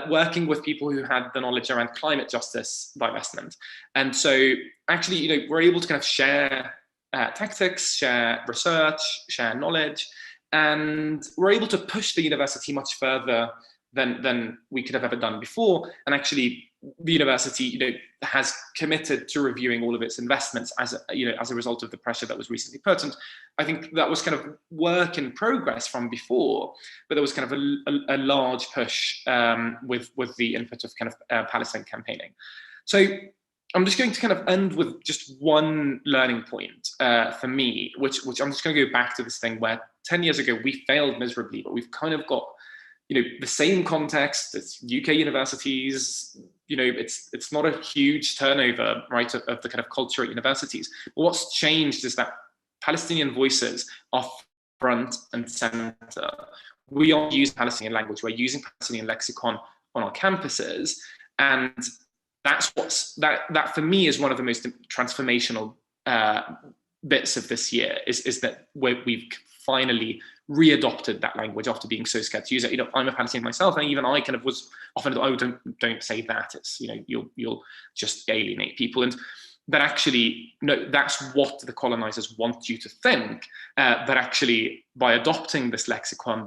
working with people who had the knowledge around climate justice divestment. And so actually, we're able to kind of share tactics, share research, share knowledge, and we're able to push the university much further than we could have ever done before. And actually, the university, has committed to reviewing all of its investments as a result of the pressure that was recently put. And I think that was kind of work in progress from before, but there was kind of a large push with the input of kind of Palestine campaigning. So I'm just going to kind of end with just one learning point for me, which I'm just going to go back to this thing where 10 years ago we failed miserably, but we've kind of got the same context. It's UK universities. It's not a huge turnover, right, of the kind of culture at universities. But what's changed is that Palestinian voices are front and center. We are using Palestinian language. We're using Palestinian lexicon on our campuses, and that's that for me is one of the most transformational bits of this year. Is that we've finally readopted that language after being so scared to use it. You know, I'm a Palestinian myself, and even I kind of was often, oh, don't say that. It's, you know, you'll just alienate people. And that actually, no, that's what the colonizers want you to think. That actually, by adopting this lexicon,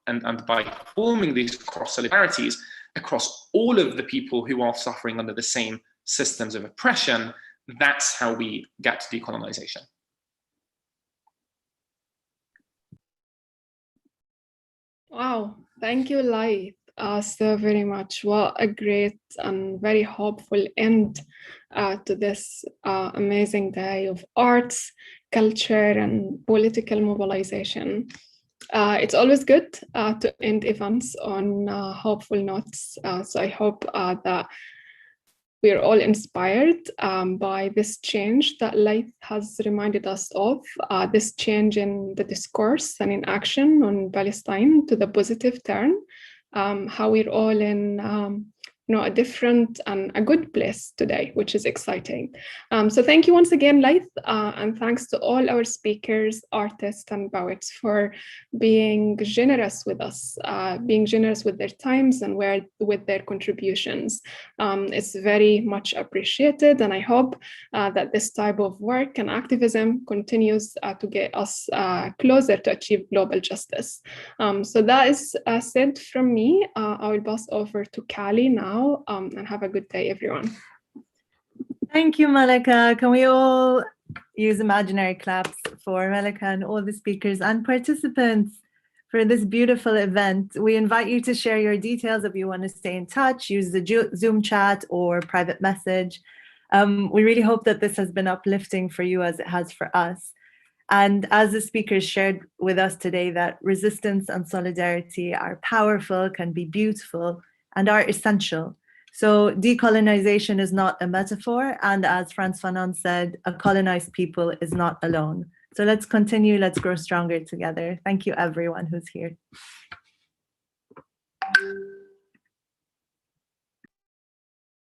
and by forming these cross solidarities across all of the people who are suffering under the same systems of oppression, that's how we get to decolonization. Wow, thank you, Lai, so very much. What a great and very hopeful end to this amazing day of arts, culture, and political mobilization. It's always good to end events on hopeful notes. So I hope that we are all inspired by this change that Laith has reminded us of, this change in the discourse and in action on Palestine to the positive turn, how we're all in a different and a good place today, which is exciting. So thank you once again, Laith, and thanks to all our speakers, artists, and poets for being generous with us, being generous with their times and with their contributions. It's very much appreciated, and I hope that this type of work and activism continues to get us closer to achieve global justice. So that is said from me. I will pass over to Kali now. And have a good day, everyone. Thank you, Malika. Can we all use imaginary claps for Malika and all the speakers and participants for this beautiful event? We invite you to share your details if you want to stay in touch, use the Zoom chat or private message. We really hope that this has been uplifting for you as it has for us. And as the speakers shared with us today, that resistance and solidarity are powerful, can be beautiful, and are essential. So decolonization is not a metaphor, and as Frantz Fanon said, a colonized people is not alone. So let's continue, let's grow stronger together. Thank you everyone who's here.